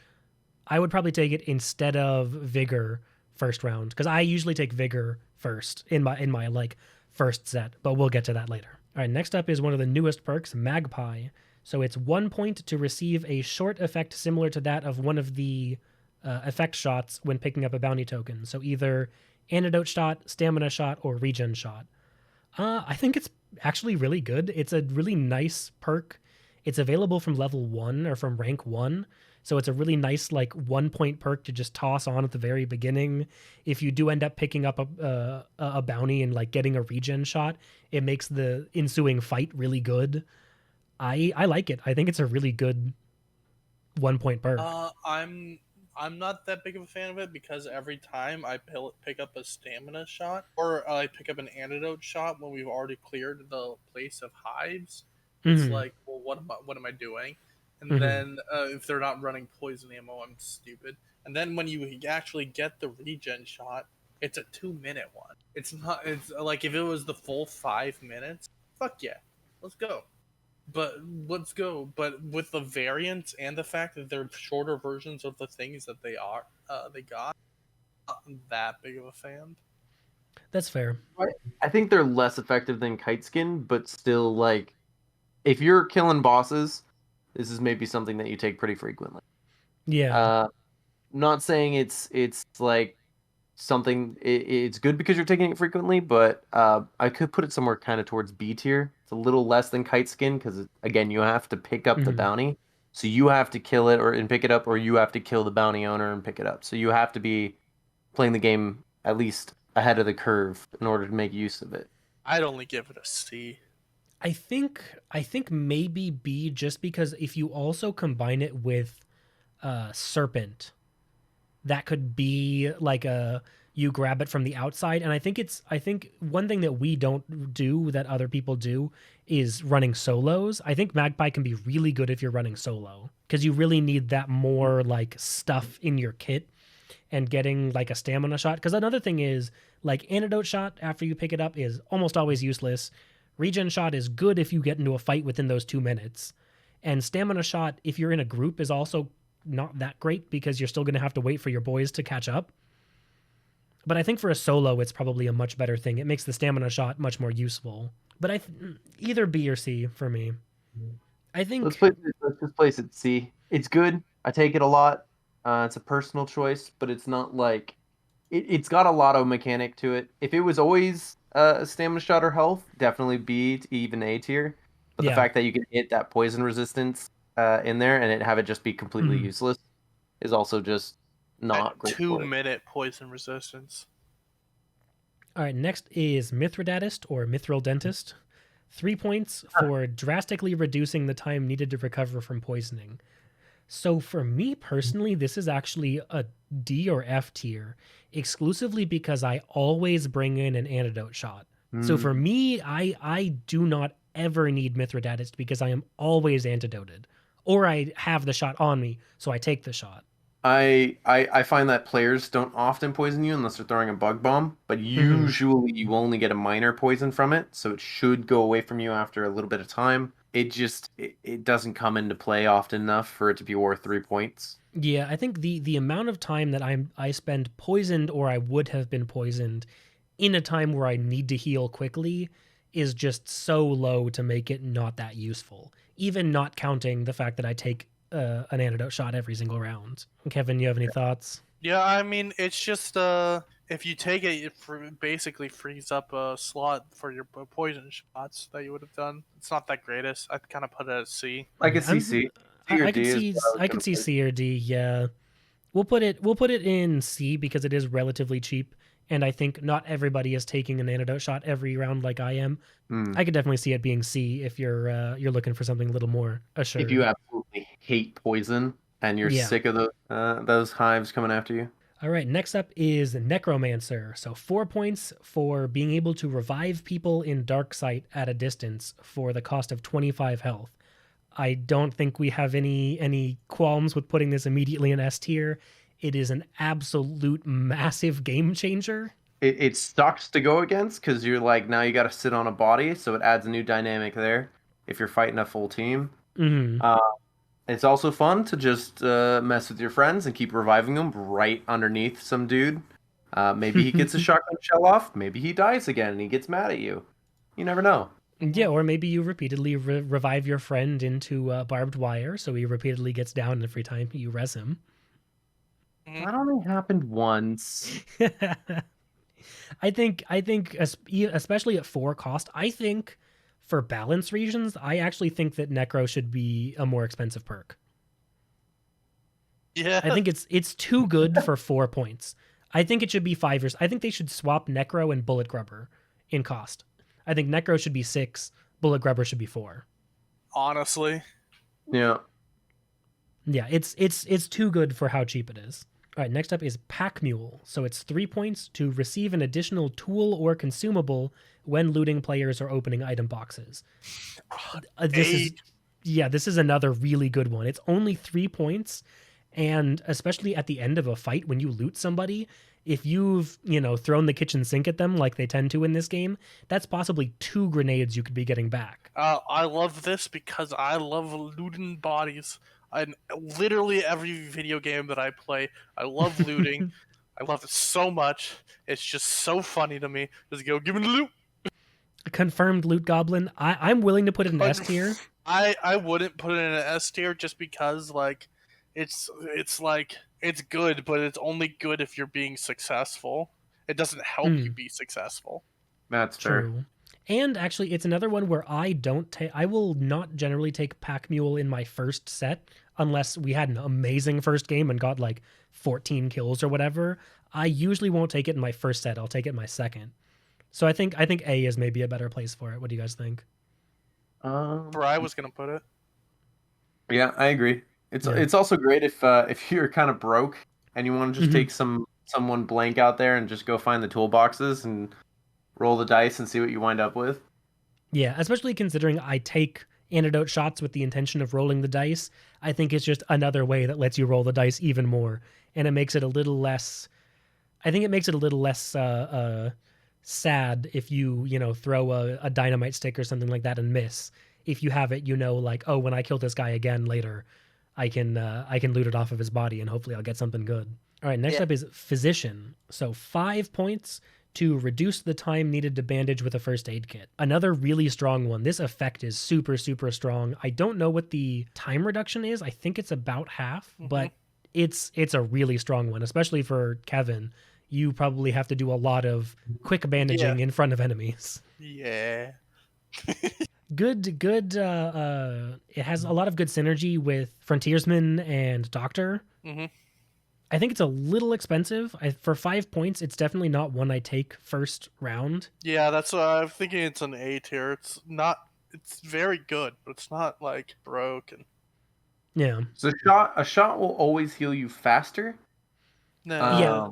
I would probably take it instead of Vigor first round because I usually take Vigor first in my like first set, but we'll get to that later. All right, next up is one of the newest perks, Magpie. So it's 1 point to receive a short effect similar to that of one of the effect shots when picking up a bounty token. So either antidote shot, stamina shot, or regen shot. I think it's actually really good. It's a really nice perk. It's available from level 1 or from rank 1. So it's a really nice like 1 point perk to just toss on at the very beginning. If you do end up picking up a bounty and like getting a regen shot, it makes the ensuing fight really good. I like it. I think it's a really good 1 point perk.
I'm I'm not that big of a fan of it because every time I pick up a stamina shot or I pick up an antidote shot when we've already cleared the place of hives, it's like, well, what am I doing? And then if they're not running poison ammo, I'm stupid. And then when you actually get the regen shot, it's a 2-minute one. It's not. It's like if it was the full 5 minutes. Fuck yeah, let's go. But let's go. But with the variants and the fact that they're shorter versions of the things that they got, not that big of a fan.
That's fair.
I think they're less effective than Kiteskin, but still, like, if you're killing bosses, this is maybe something that you take pretty frequently.
Yeah.
Not saying it's like something. It's good because you're taking it frequently, but I could put it somewhere kind of towards B tier. It's a little less than Kiteskin because again, you have to pick up the bounty, so you have to kill it and pick it up, or you have to kill the bounty owner and pick it up. So you have to be playing the game at least ahead of the curve in order to make use of it.
I'd only give it a C.
I think maybe B, just because if you also combine it with Serpent, that could be like you grab it from the outside. And I think one thing that we don't do that other people do is running solos. I think Magpie can be really good if you're running solo, because you really need that more like stuff in your kit and getting like a stamina shot. Because another thing is, like, antidote shot after you pick it up is almost always useless. Regen shot is good if you get into a fight within those 2 minutes. And stamina shot, if you're in a group, is also not that great because you're still going to have to wait for your boys to catch up. But I think for a solo, it's probably a much better thing. It makes the stamina shot much more useful. But either B or C for me. I think...
Let's just place it C. It's good. I take it a lot. It's a personal choice, but it's not like... It's got a lot of mechanic to it. If it was always a stamina shot or health, definitely B to even A tier. But the fact that you can hit that poison resistance in there and have it just be completely useless is also just not great.
2-minute poison resistance.
All right, next is Mithridatist or Mithril Dentist. 3 points for drastically reducing the time needed to recover from poisoning. So for me personally, this is actually a D or F tier, exclusively because I always bring in an antidote shot. So for me, I do not ever need Mithridatist because I am always antidoted. Or I have the shot on me, so I take the shot.
I find that players don't often poison you unless they're throwing a bug bomb, but usually you only get a minor poison from it, so it should go away from you after a little bit of time. It doesn't come into play often enough for it to be worth 3 points.
Yeah, I think the amount of time that I spend poisoned or I would have been poisoned in a time where I need to heal quickly is just so low to make it not that useful. Even not counting the fact that I take an antidote shot every single round. Kevin, you have any thoughts?
Yeah, I mean, it's just if you take it, it basically frees up a slot for your poison shots that you would have done. It's not that greatest. I'd kind of put it at C.
I can see C.
I can see C or D. Yeah, we'll put it in C because it is relatively cheap, and I think not everybody is taking an antidote shot every round like I am. I could definitely see it being C if you're looking for something a little more assured.
If you absolutely hate poison and you're sick of those hives coming after you.
All right, next up is Necromancer. So 4 points for being able to revive people in dark sight at a distance for the cost of 25 health. I don't think we have any qualms with putting this immediately in S tier. It is an absolute massive game changer.
It sucks to go against because you're like, now you got to sit on a body, so it adds a new dynamic there if you're fighting a full team. It's also fun to just mess with your friends and keep reviving them right underneath some dude. Maybe he gets a shotgun shell off. Maybe he dies again and he gets mad at you. You never know.
Yeah, or maybe you repeatedly revive your friend into barbed wire, so he repeatedly gets down every time you res him.
That only happened once.
I think, especially at 4 cost, I think for balance reasons, I actually think that Necro should be a more expensive perk.
Yeah,
I think it's too good for 4 points. I think it should be 5 years. I think they should swap Necro and Bulletgrubber in cost. I think Necro should be 6, Bulletgrubber should be 4.
Honestly.
Yeah.
Yeah, it's too good for how cheap it is. All right, next up is Packmule. So it's 3 points to receive an additional tool or consumable when looting players or opening item boxes. This is another really good one. It's only 3 points, and especially at the end of a fight when you loot somebody, if you've, thrown the kitchen sink at them like they tend to in this game, that's possibly 2 grenades you could be getting back.
I love this because I love looting bodies. And literally every video game that I play, I love looting. I love it so much. It's just so funny to me. Just go, give me the loot.
Confirmed loot goblin. I'm willing to put it in S tier.
I wouldn't put it in an S tier just because it's good, but it's only good if you're being successful. It doesn't help you be successful.
That's
true.
fair.
And actually, it's another one where I will not generally take Packmule in my first set unless we had an amazing first game and got 14 kills or whatever. I usually won't take it in my first set. I'll take it in my second. So I think A is maybe a better place for it. What do you guys think?
Where I was gonna put it.
Yeah, I agree. It's also great if you're kind of broke and you want to just take someone blank out there and just go find the toolboxes and roll the dice and see what you wind up with.
Yeah, especially considering I take antidote shots with the intention of rolling the dice. I think it's just another way that lets you roll the dice even more, and it makes it a little less. I think it makes it a little less sad if you throw a dynamite stick or something like that and miss. If you have it, oh, when I kill this guy again later, I can loot it off of his body and hopefully I'll get something good. All right, next up is Physician. So 5 points to reduce the time needed to bandage with a first aid kit. Another really strong one. This effect is super, super strong. I don't know what the time reduction is. I think it's about half, but it's a really strong one, especially for Kevin. You probably have to do a lot of quick bandaging in front of enemies.
Yeah.
Good. It has a lot of good synergy with Frontiersman and Doctor. I think it's a little expensive. For 5 points, it's definitely not one I take first round.
Yeah, that's what I'm thinking. It's an A tier. It's very good, but it's not broken.
Yeah.
So a shot will always heal you faster.
No.
Yeah.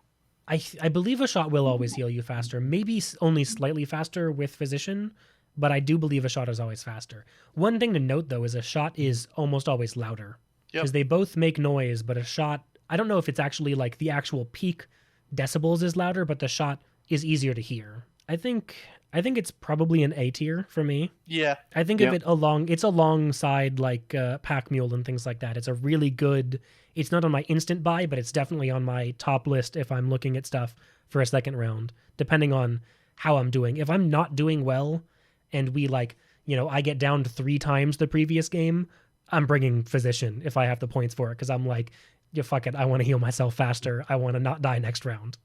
I believe a shot will always heal you faster. Maybe only slightly faster with Physician, but I do believe a shot is always faster. One thing to note, though, is a shot is almost always louder. Because they both make noise, but a shot, I don't know if it's actually the actual peak decibels is louder, but the shot is easier to hear. I think it's probably an A tier for me.
Yeah.
I think of it it's alongside Packmule and things like that. It's a really good, it's not on my instant buy, but it's definitely on my top list if I'm looking at stuff for a second round, depending on how I'm doing. If I'm not doing well and we I get down to 3 times the previous game, I'm bringing Physician if I have the points for it, because I'm yeah, fuck it, I want to heal myself faster. I want to not die next round.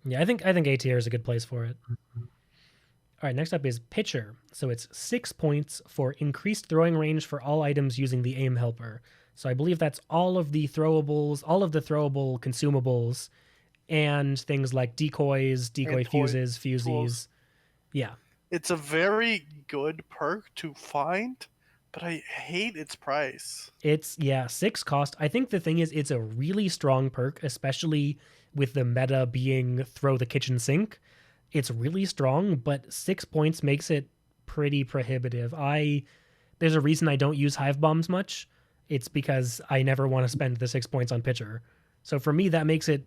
Yeah, I think A tier is a good place for it. All right, next up is Pitcher. So it's 6 points for increased throwing range for all items using the aim helper. So I believe that's all of the throwables, all of the throwable consumables, and things like decoys, decoy fuses, fusies.
Tools.
Yeah.
It's a very good perk to find, but I hate its price.
It's 6 cost. I think the thing is it's a really strong perk, especially with the meta being throw the kitchen sink. It's really strong, but 6 points makes it pretty prohibitive. There's a reason I don't use hive bombs much. It's because I never want to spend the 6 points on Pitcher. So for me, that makes it,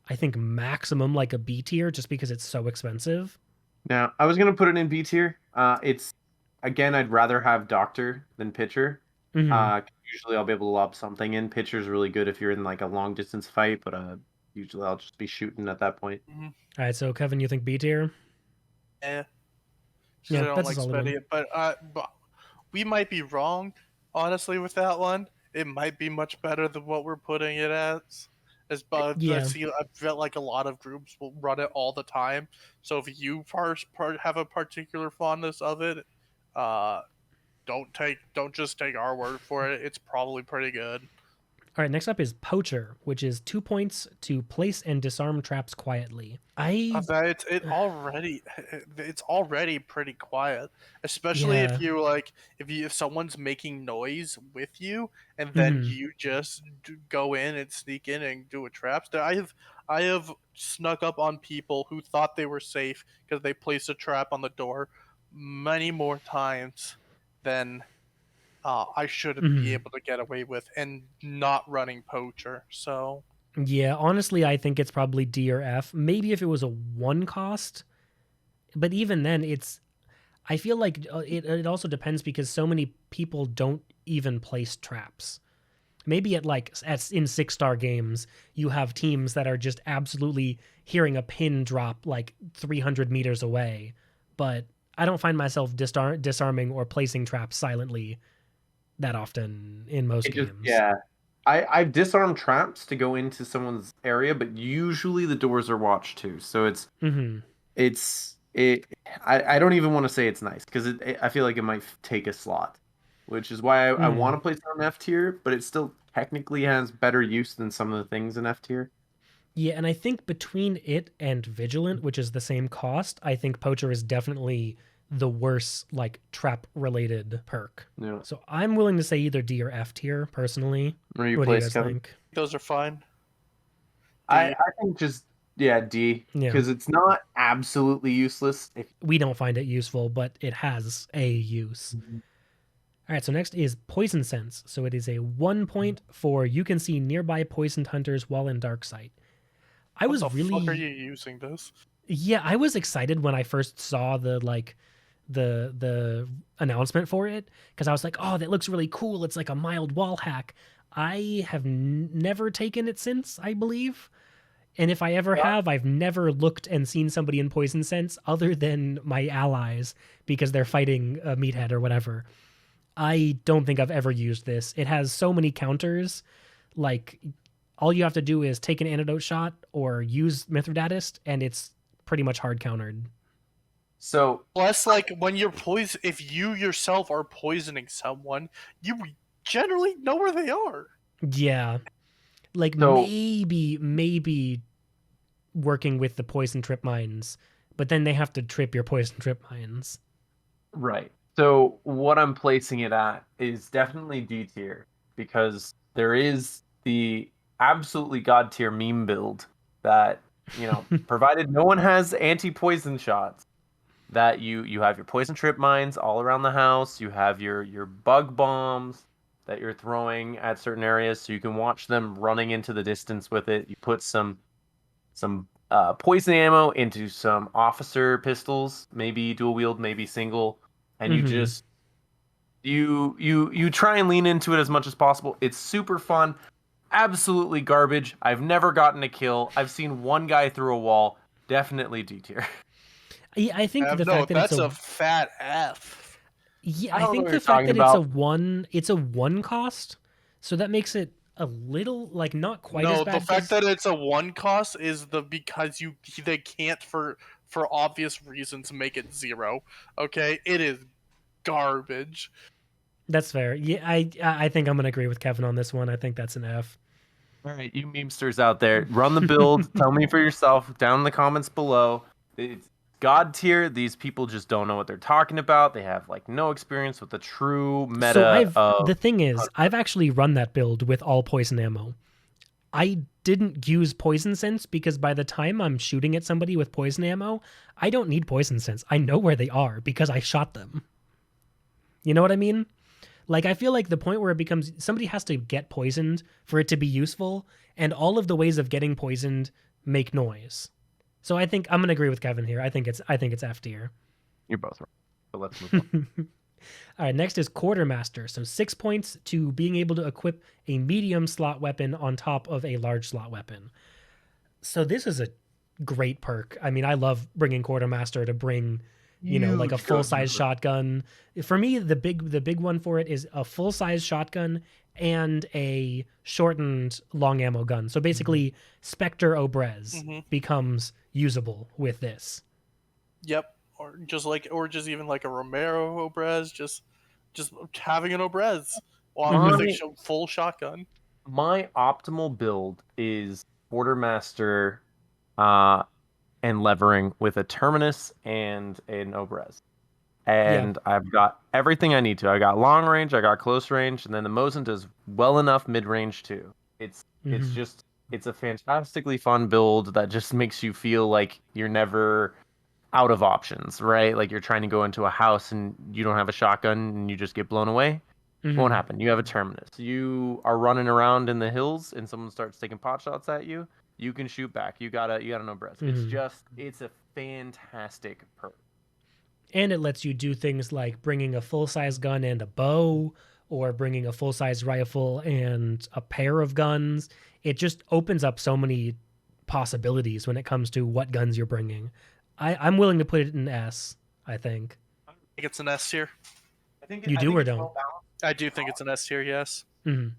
I think, maximum a B tier, just because it's so expensive.
Now, I was going to put it in B tier. Again, I'd rather have Doctor than Pitcher. Usually I'll be able to lob something in. Pitcher's really good if you're in a long distance fight, but usually I'll just be shooting at that point.
All right, so Kevin, you think B tier?
Yeah,
I
don't
that's
like
a solid
spending it, but we might be wrong, honestly, with that one. It might be much better than what we're putting it as. I felt like a lot of groups will run it all the time. So if you have a particular fondness of it, don't just take our word for it. It's probably pretty good.
All right, next up is Poacher, which is 2 points to place and disarm traps quietly.
It's already pretty quiet, especially
Yeah.
if someone's making noise with you, and then you just go in and sneak in and do a trap. I have snuck up on people who thought they were safe because they placed a trap on the door many more times than I should be able to get away with, and not running Poacher. So
Yeah, honestly, I think it's probably D or F. Maybe if it was a 1 cost, but even then, I feel like it also depends because so many people don't even place traps. Maybe in 6-star games, you have teams that are just absolutely hearing a pin drop like 300 meters away, but I don't find myself disarming or placing traps silently that often in most games.
Yeah. I've disarmed traps to go into someone's area, but usually the doors are watched too. So I don't even want to say it's nice because I feel like it might take a slot, which is why I want to place it on F tier, but it still technically has better use than some of the things in F tier.
Yeah, and I think between it and Vigilant, which is the same cost, I think Poacher is definitely the worst trap related perk.
Yeah.
So I'm willing to say either D or F tier personally.
Where do you
what
place,
do you guys
Kevin?
think?
those are fine.
I think just D, because it's not absolutely useless.
We don't find it useful, but it has a use. All right, so next is Poison Sense. So it is a 1 point for you can see nearby poisoned hunters while in dark sight.
What the fuck are you using this?
Yeah, I was excited when I first saw the announcement for it because I was like, oh, that looks really cool. It's like a mild wall hack. I have never taken it since, I believe. And if I ever have, I've never looked and seen somebody in Poison Sense other than my allies because they're fighting a meathead or whatever. I don't think I've ever used this. It has so many counters. Like, all you have to do is take an antidote shot or use Mithridatist, and it's pretty much hard countered.
So
plus, when you're if you yourself are poisoning someone, you generally know where they are.
Yeah, maybe working with the poison trip mines, but then they have to trip your poison trip mines.
Right. So what I'm placing it at is definitely D tier because there is the absolutely god tier meme build that, provided no one has anti-poison shots, that you have your poison trip mines all around the house, you have your bug bombs that you're throwing at certain areas so you can watch them running into the distance with it. You put some poison ammo into some officer pistols, maybe dual wield, maybe single, and you just you try and lean into it as much as possible. It's super fun. Absolutely garbage. I've never gotten a kill. I've seen one guy through a wall. Definitely D tier.
Yeah, I think the fact that
that's a fat F.
Yeah, I think the fact that it's a 1 cost, so that makes it a little not quite as bad.
No, the fact that it's a 1 cost is because they can't for obvious reasons make it 0. Okay, it is garbage.
That's fair. Yeah, I think I'm gonna agree with Kevin on this one. I think that's an F.
All right, you memesters out there, run the build. Tell me for yourself down in the comments below. It's god tier. These people just don't know what they're talking about. They have no experience with the true meta.
So the thing is, I've actually run that build with all poison ammo. I didn't use Poison Sense because by the time I'm shooting at somebody with poison ammo, I don't need Poison Sense. I know where they are because I shot them. You know what I mean? I feel like the point where it becomes somebody has to get poisoned for it to be useful, and all of the ways of getting poisoned make noise. So I think I'm gonna agree with Kevin here. I think it's F tier.
You're both right. But let's move on.
All right, next is Quartermaster. So 6 points to being able to equip a medium slot weapon on top of a large slot weapon. So this is a great perk. I mean, I love bringing Quartermaster to bring a full-size shotgun. For me, the big one for it is a full-size shotgun and a shortened long ammo gun. So basically, Spectre Obrez becomes usable with this.
Yep, or just even a Romero Obrez, just having an Obrez with a full shotgun.
my optimal build is Quartermaster and levering with a Terminus and an Obrez. And I've got everything I need to. I got long range, I got close range, and then the Mosin does well enough mid range too. It's a fantastically fun build that just makes you feel like you're never out of options, right? Like you're trying to go into a house and you don't have a shotgun and you just get blown away. Won't happen. You have a Terminus. You are running around in the hills and someone starts taking pot shots at you. You can shoot back. You got an Obrez. It's a fantastic perk.
And it lets you do things like bringing a full-size gun and a bow, or bringing a full-size rifle and a pair of guns. It just opens up so many possibilities when it comes to what guns you're bringing. I'm willing to put it in S, I think.
I think it's an S tier.
You do or don't?
I do think it's an S tier, yes.
I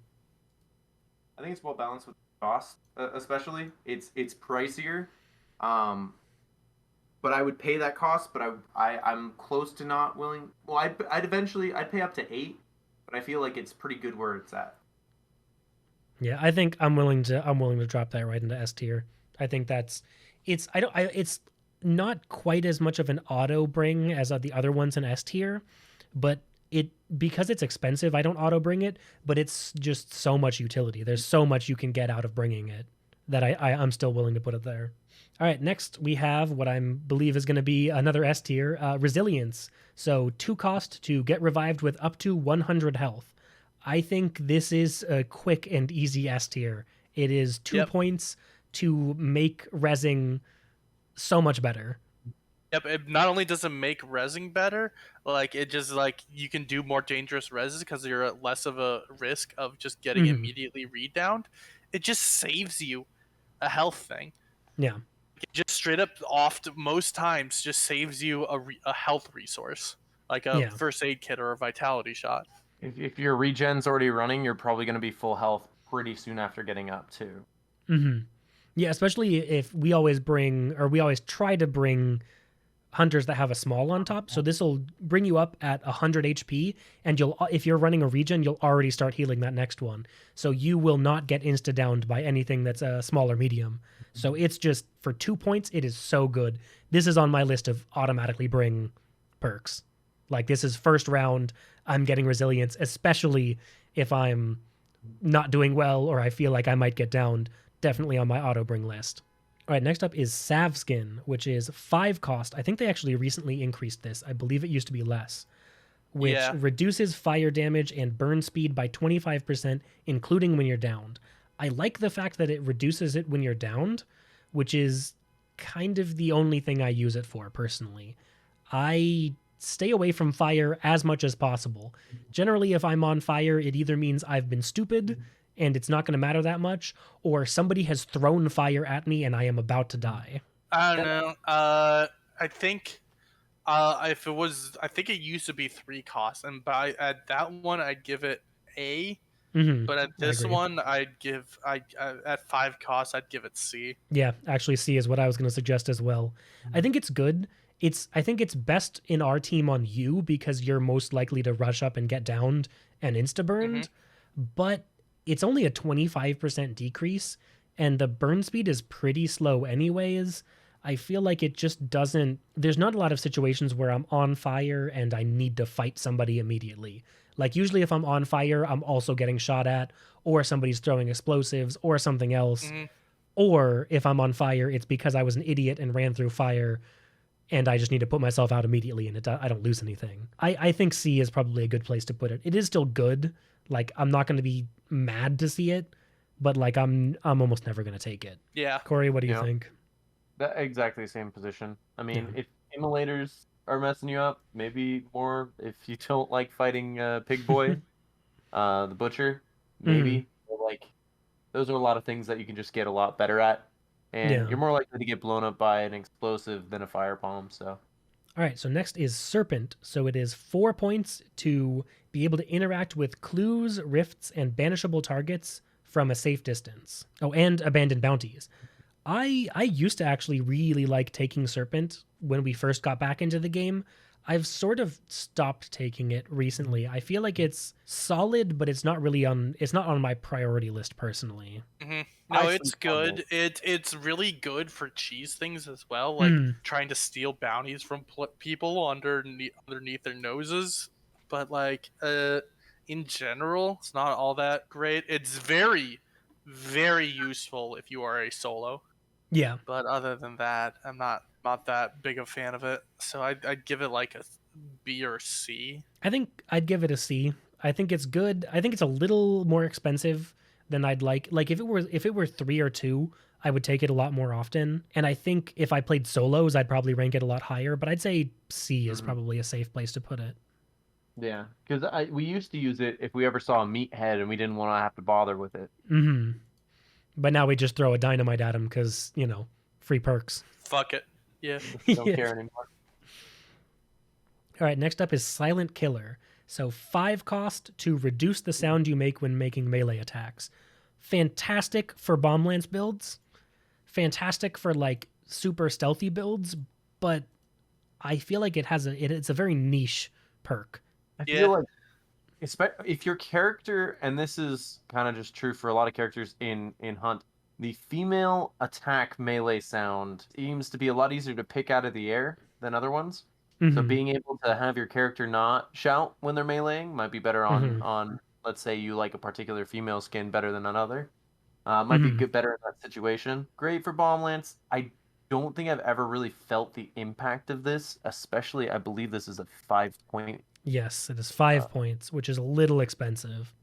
think it's well balanced with cost, especially. It's pricier. But I would pay that cost, but I'm close to not willing. Well, I'd pay up to 8, but I feel like it's pretty good where it's at.
Yeah, I think I'm willing to drop that right into S tier. I think it's not quite as much of an auto bring as the other ones in S tier, but because it's expensive, I don't auto bring it, but it's just so much utility. There's so much you can get out of bringing it that I'm still willing to put it there. All right, next we have what I believe is going to be another S tier, Resilience. So 2 cost to get revived with up to 100 health. I think this is a quick and easy S tier. It is 2 points to make rezzing so much better.
Yep, it not only does it make rezzing better, like it just like you can do more dangerous rezzes because you're at less of a risk of just getting immediately redowned. It just saves you a health thing.
Yeah.
It just straight up most times just saves you a health resource, like a first aid kit or a vitality shot.
If your regen's already running, you're probably going to be full health pretty soon after getting up too.
Yeah, especially if we always try to bring hunters that have a small on top. So this will bring you up at 100 HP, and if you're running a regen, you'll already start healing that next one. So you will not get insta-downed by anything that's a small or medium. So it's just, for 2 points, it is so good. This is on my list of automatically bring perks. Like, this is first round, I'm getting Resilience, especially if I'm not doing well or I feel like I might get downed. Definitely on my auto bring list. All right, next up is Salveskin, which is 5 cost. I think they actually recently increased this. I believe it used to be less. Which reduces fire damage and burn speed by 25%, including when you're downed. I like the fact that it reduces it when you're downed, which is kind of the only thing I use it for, personally. I stay away from fire as much as possible. Generally, if I'm on fire, it either means I've been stupid and it's not going to matter that much, or somebody has thrown fire at me and I am about to die.
I don't know. I think if it was, I think it used to be 3 costs, and at that one I'd give it A. But at this one, at 5 costs, I'd give it C.
Yeah, actually C is what I was going to suggest as well. I think it's good. I think it's best in our team on you because you're most likely to rush up and get downed and insta-burned. But it's only a 25% decrease, and the burn speed is pretty slow anyways. I feel like it just doesn't... There's not a lot of situations where I'm on fire and I need to fight somebody immediately. Like, usually if I'm on fire, I'm also getting shot at, or somebody's throwing explosives, or something else. Or if I'm on fire, it's because I was an idiot and ran through fire, and I just need to put myself out immediately, and I don't lose anything. I think C is probably a good place to put it. It is still good. Like, I'm not going to be mad to see it, but like I'm almost never going to take it.
Yeah.
Corey, what do you think?
That exactly the same position. I mean, if immolators are messing you up, maybe more if you don't like fighting Pig Boy, the Butcher, maybe. Like, those are a lot of things that you can just get a lot better at, and you're more likely to get blown up by an explosive than a firebomb. So.
All right, so next is Serpent. So it is 4 points to be able to interact with clues, rifts, and banishable targets from a safe distance. Oh, and abandoned bounties. I used to actually really like taking Serpent when we first got back into the game. I've sort of stopped taking it recently. I feel like it's solid, but it's not on my priority list personally.
Mm-hmm. No, it's good. It's really good for cheese things as well, like trying to steal bounties from people underneath their noses. But like, in general, it's not all that great. It's very, very useful if you are a solo.
Yeah.
But other than that, I'm not that big a fan of it. So I'd give it like a B or C.
I think I'd give it a C. I think it's good. I think it's a little more expensive than I'd like. Like if it were 3 or 2, I would take it a lot more often. And I think if I played solos, I'd probably rank it a lot higher. But I'd say C is probably a safe place to put it.
Yeah, because we used to use it if we ever saw a meathead and we didn't want to have to bother with it.
Mm-hmm. But now we just throw a dynamite at him because, free perks.
Fuck it. Yeah.
Don't care anymore.
All right, next up is Silent Killer. So 5 cost to reduce the sound you make when making melee attacks. Fantastic for bomb lance builds. Fantastic for like super stealthy builds, but I feel like it's a very niche perk.
I feel like if your character, and this is kind of just true for a lot of characters in Hunt, the female attack melee sound seems to be a lot easier to pick out of the air than other ones. Mm-hmm. So being able to have your character not shout when they're meleeing might be better on let's say you like a particular female skin better than another. Might be better in that situation. Great for bomb lance. I don't think I've ever really felt the impact of this, especially I believe this is a 5-point.
Yes, it is 5 points, which is a little expensive.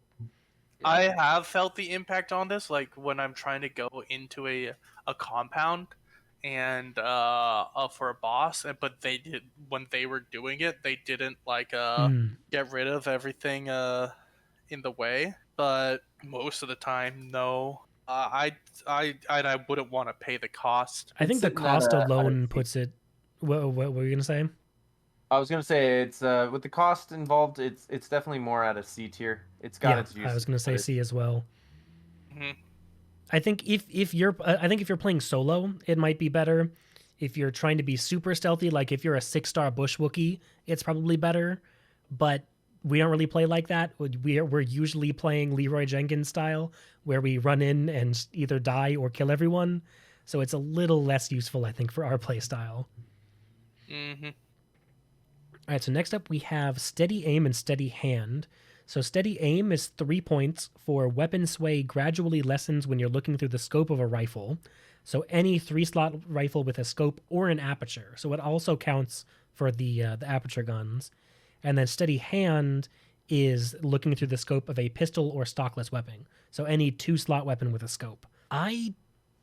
I have felt the impact on this, like when I'm trying to go into a compound and for a boss, but when they were doing it, they didn't get rid of everything in the way. But most of the time, no. I wouldn't want to pay the cost.
I think the cost alone puts it. What were you gonna say?
I was gonna say it's with the cost involved, it's definitely more at a C tier. It's got its use.
I was gonna say C as well.
Mm-hmm.
I think if you're playing solo, it might be better. If you're trying to be super stealthy, like if you're a 6-star bush Wookiee, it's probably better. But we don't really play like that. We're usually playing Leroy Jenkins style, where we run in and either die or kill everyone. So it's a little less useful, I think, for our play style.
Mm-hmm.
All right, so next up we have Steady Aim and Steady Hand. So Steady Aim is 3 points for weapon sway gradually lessens when you're looking through the scope of a rifle. So any 3-slot rifle with a scope or an aperture. So it also counts for the aperture guns. And then Steady Hand is looking through the scope of a pistol or stockless weapon. So any 2-slot weapon with a scope. I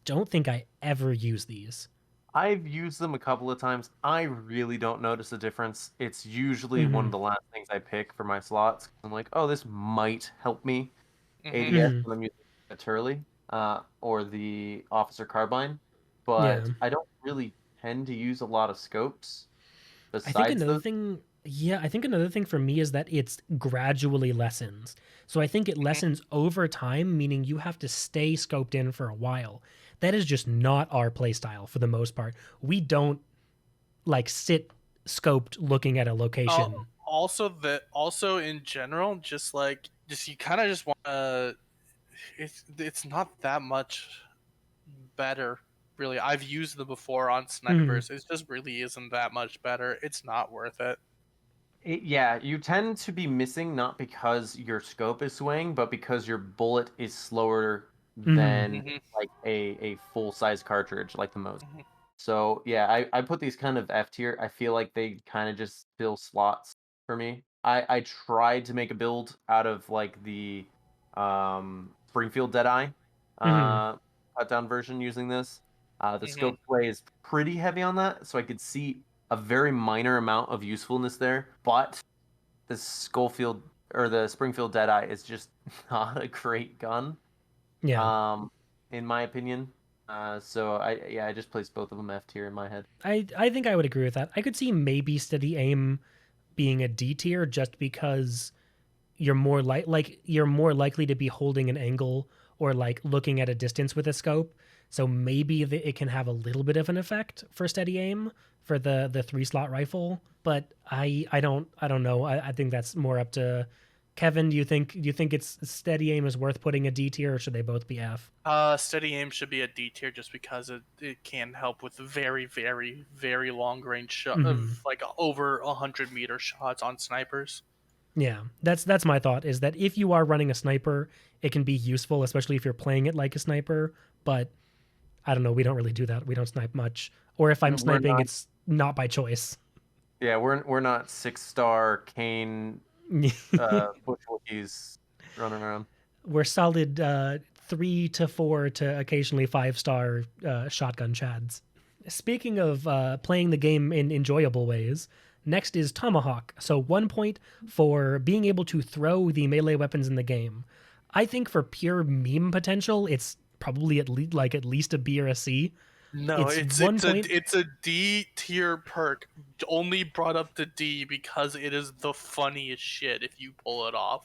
don't think I ever use these.
I've used them a couple of times. I really don't notice a difference. It's usually one of the last things I pick for my slots. I'm like, oh, this might help me. ADS when I'm using a Turley or the Officer Carbine. But I don't really tend to use a lot of scopes.
I think another thing for me is that it's gradually lessens. So I think it lessens over time, meaning you have to stay scoped in for a while. That is just not our playstyle for the most part. We don't sit scoped looking at a location.
Also in general, just you kind of just want to. It's not that much better, really. I've used them before on snipers. It just really isn't that much better. It's not worth it.
You tend to be missing not because your scope is swaying, but because your bullet is slower than a full-size cartridge like the most. So I put these kind of F tier. I feel like they kind of just fill slots for me. I tried to make a build out of the Springfield Deadeye cut down version using this. The scope sway is pretty heavy on that, so I could see a very minor amount of usefulness there, but the Springfield Deadeye is just not a great gun. Yeah. In my opinion. So I just placed both of them F tier in my head.
I think I would agree with that. I could see maybe Steady Aim being a D tier just because you're more likely to be holding an angle or like looking at a distance with a scope. So maybe it can have a little bit of an effect for steady aim for the 3-slot rifle, but I don't know. I think that's more up to Kevin. Do you think it's steady aim is worth putting a D tier, or should they both be F?
Steady aim should be a D tier just because it can help with very, very, very long range shot of like over 100-meter shots on snipers.
Yeah, that's my thought, is that if you are running a sniper, it can be useful, especially if you're playing it like a sniper. But I don't know, we don't really do that. We don't snipe much. Or if I'm sniping, it's not by choice.
Yeah, we're not 6-star Kane bush Wookiees running around.
We're solid 3 to 4 to occasionally 5-star shotgun chads. Speaking of playing the game in enjoyable ways, next is Tomahawk. So 1 point for being able to throw the melee weapons in the game. I think for pure meme potential, it's probably at least a B or a C.
No, it's a D tier perk, only brought up to D because it is the funniest shit if you pull it off.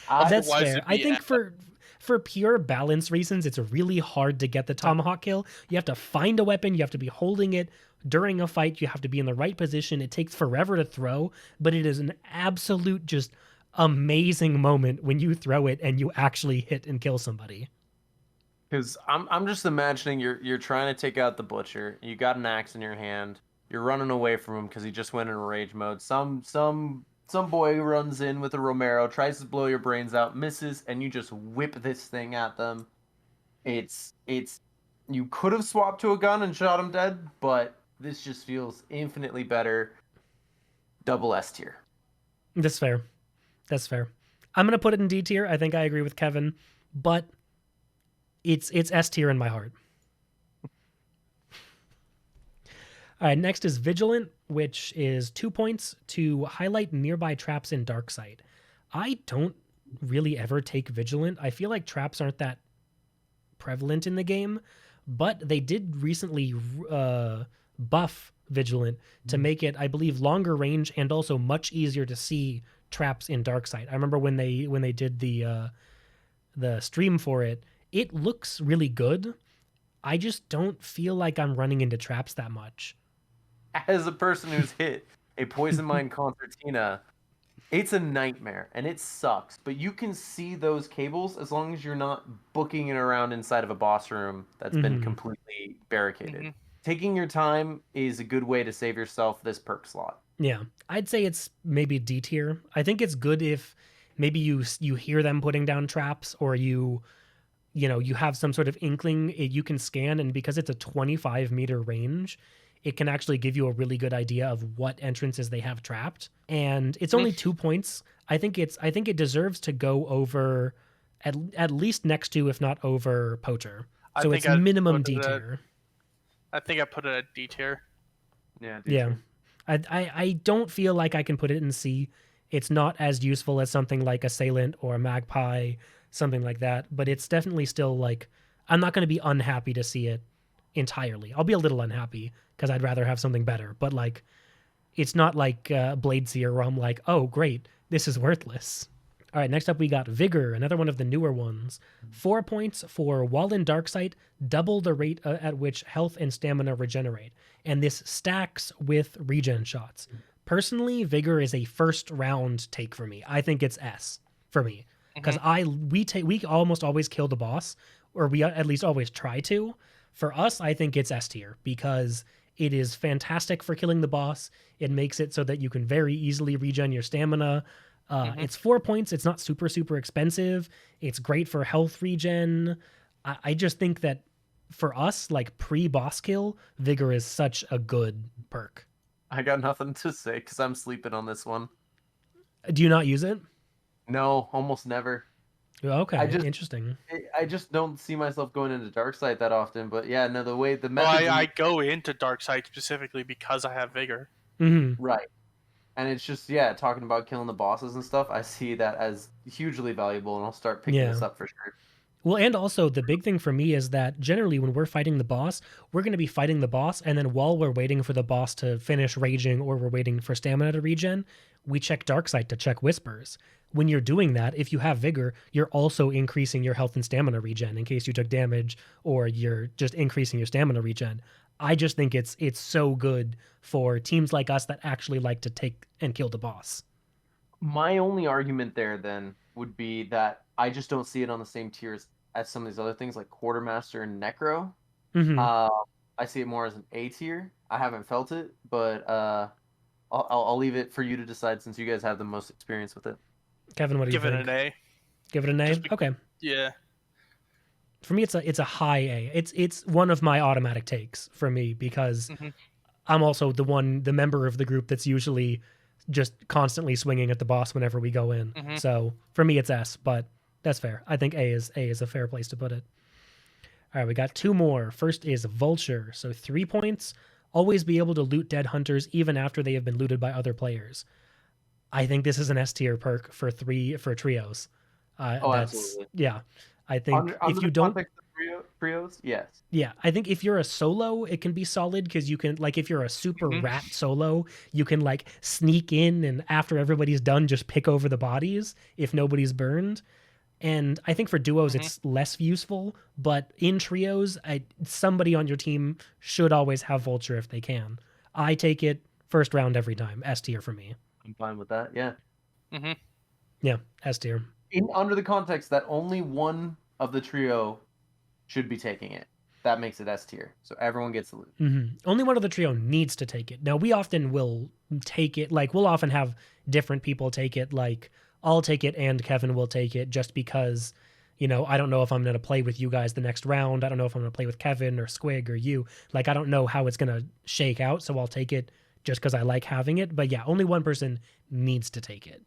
That's fair. I think for pure balance reasons, it's really hard to get the Tomahawk kill. You have to find a weapon, you have to be holding it during a fight, you have to be in the right position. It takes forever to throw, but it is an absolute just amazing moment when you throw it and you actually hit and kill somebody.
Because I'm just imagining you're trying to take out the Butcher. You got an axe in your hand. You're running away from him because he just went in rage mode. Some boy runs in with a Romero, tries to blow your brains out, misses, and you just whip this thing at them. It's you could have swapped to a gun and shot him dead, but this just feels infinitely better. Double S tier.
That's fair. I'm gonna put it in D tier. I think I agree with Kevin, but it's S tier in my heart. All right, next is Vigilant, which is 2 points to highlight nearby traps in Darksight. I don't really ever take Vigilant. I feel like traps aren't that prevalent in the game, but they did recently buff Vigilant to make it, I believe, longer range and also much easier to see traps in Darksight. I remember when they did the stream for it, it looks really good. I just don't feel like I'm running into traps that much.
As a person who's hit a Poison Mine Concertina, it's a nightmare, and it sucks. But you can see those cables as long as you're not booking it around inside of a boss room that's been completely barricaded. Taking your time is a good way to save yourself this perk slot.
Yeah, I'd say it's maybe D tier. I think it's good if maybe you hear them putting down traps, or you have some sort of inkling you can scan, and because it's a 25-meter range, it can actually give you a really good idea of what entrances they have trapped. And it's only 2 points. I think it deserves to go over at least next to, if not over, Poacher. So it's minimum D tier.
I think I put it at D tier.
Yeah. D tier.
I don't feel like I can put it in C. It's not as useful as something like Assailant or Magpie, something like that. But it's definitely still like, I'm not going to be unhappy to see it entirely. I'll be a little unhappy because I'd rather have something better. But like, it's not like Blade Seer where I'm like, oh great, this is worthless. All right, next up we got Vigor, another one of the newer ones. 4 points for while in Darksight, double the rate at which health and stamina regenerate. And this stacks with regen shots. Personally, Vigor is a first round take for me. I think it's S for me. Because we almost always kill the boss, or we at least always try to. For us, I think it's S tier because it is fantastic for killing the boss. It makes it so that you can very easily regen your stamina. It's 4 points. It's not super, super expensive. It's great for health regen. I just think that for us, like pre-boss kill, Vigor is such a good perk.
I got nothing to say because I'm sleeping on this one.
Do you not use it?
No, almost never.
Okay, interesting.
I just don't see myself going into Darksight that often, but yeah, no, the way the
method... Well, I go into Darksight specifically because I have Vigor.
Right. And it's just, talking about killing the bosses and stuff, I see that as hugely valuable, and I'll start picking this up for sure.
Well, and also, the big thing for me is that generally when we're fighting the boss, we're going to be fighting the boss, and then while we're waiting for the boss to finish raging or we're waiting for stamina to regen, we check Darksight to check whispers. when you're doing that, if you have Vigor, you're also increasing your health and stamina regen in case you took damage, or you're just increasing your stamina regen. I just think it's so good for teams like us that actually like to take and kill the boss.
My only argument there then would be that I just don't see it on the same tiers as some of these other things like Quartermaster and Necro.
Mm-hmm.
I see it more as an A tier. I haven't felt it, but I'll leave it for you to decide since you guys have the most experience with it.
Kevin, what do you think?
Give it an A.
Give it an A? Okay.
Yeah.
For me, it's a high A. It's one of my automatic takes for me because I'm also the member of the group that's usually just constantly swinging at the boss whenever we go in. So for me, it's S, but that's fair. I think A is a fair place to put it. All right, we got 2 more. First is Vulture. So 3 points. Always be able to loot dead hunters even after they have been looted by other players. I think this is an S tier perk for trios.
Absolutely.
Yeah. I think
Under
if you
the
don't
context of trios, yes.
Yeah, I think if you're a solo, it can be solid because you can, like, if you're a super rat solo, you can like sneak in and after everybody's done, just pick over the bodies if nobody's burned. And I think for duos, it's less useful, but in trios, somebody on your team should always have Vulture if they can. I take it first round every time. S tier for me.
I'm fine with that. Yeah.
Yeah, S tier.
Under the context that only one of the trio should be taking it, that makes it S tier. So everyone gets the loot.
Only one of the trio needs to take it. Now, we often will take it. Like, we'll often have different people take it. Like, I'll take it and Kevin will take it just because, you know, I don't know if I'm going to play with you guys the next round. I don't know if I'm going to play with Kevin or Squig or you. Like, I don't know how it's going to shake out, so I'll take it just because I like having it. But yeah, only one person needs to take it.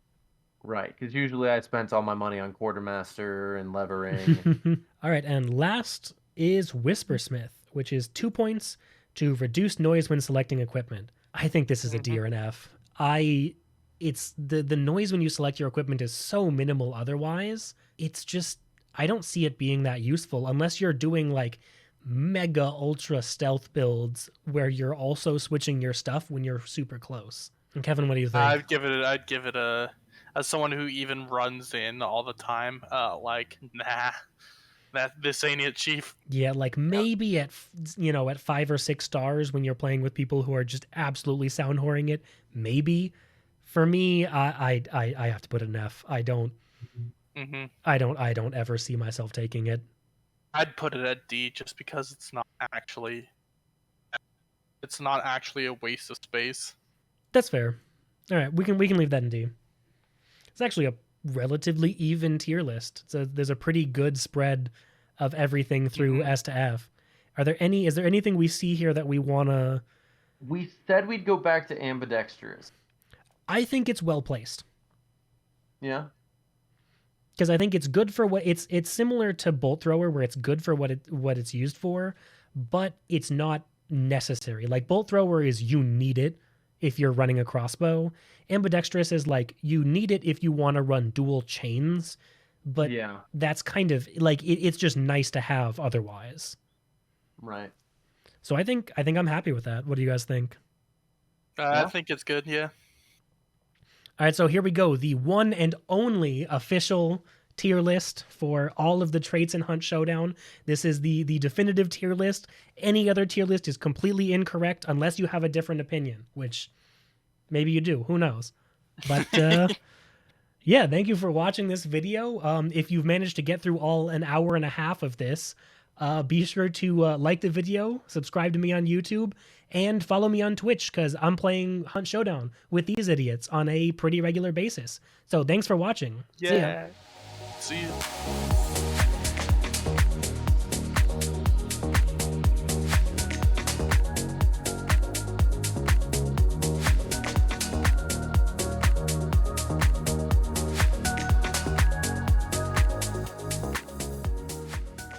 Right, because usually I spent all my money on Quartermaster and levering.
All right, and last is Whispersmith, which is 2 points to reduce noise when selecting equipment. I think this is a D or an F. It's the noise when you select your equipment is so minimal otherwise. It's just, I don't see it being that useful unless you're doing like mega ultra stealth builds where you're also switching your stuff when you're super close. And Kevin, what do you think?
I'd give it a, as someone who even runs in all the time, this ain't it, Chief.
Yeah, like maybe at 5 or 6 stars when you're playing with people who are just absolutely sound whoring it, maybe. For me, I have to put an F. I don't ever see myself taking it.
I'd put it at D just because it's not actually a waste of space.
That's fair. All right, we can leave that in D. It's actually a relatively even tier list. So there's a pretty good spread of everything through S to F. Is there anything we see here that we wanna?
We said we'd go back to Ambidextrous.
I think it's well placed.
Yeah.
Because I think it's good for what it's similar to Bolt Thrower where it's good for what it's used for, but it's not necessary. Like Bolt Thrower is you need it if you're running a crossbow. Ambidextrous is like you need it if you want to run dual chains, but that's kind of like it's just nice to have otherwise.
Right.
So I think I'm happy with that. What do you guys think?
I think it's good, yeah.
All right, so here we go. The one and only official tier list for all of the traits in Hunt Showdown. This is the definitive tier list. Any other tier list is completely incorrect unless you have a different opinion, which maybe you do. Who knows? But yeah, thank you for watching this video. If you've managed to get through all an hour and a half of this, be sure to like the video, subscribe to me on YouTube, and follow me on Twitch because I'm playing Hunt Showdown with these idiots on a pretty regular basis. So thanks for watching.
Yeah. See ya.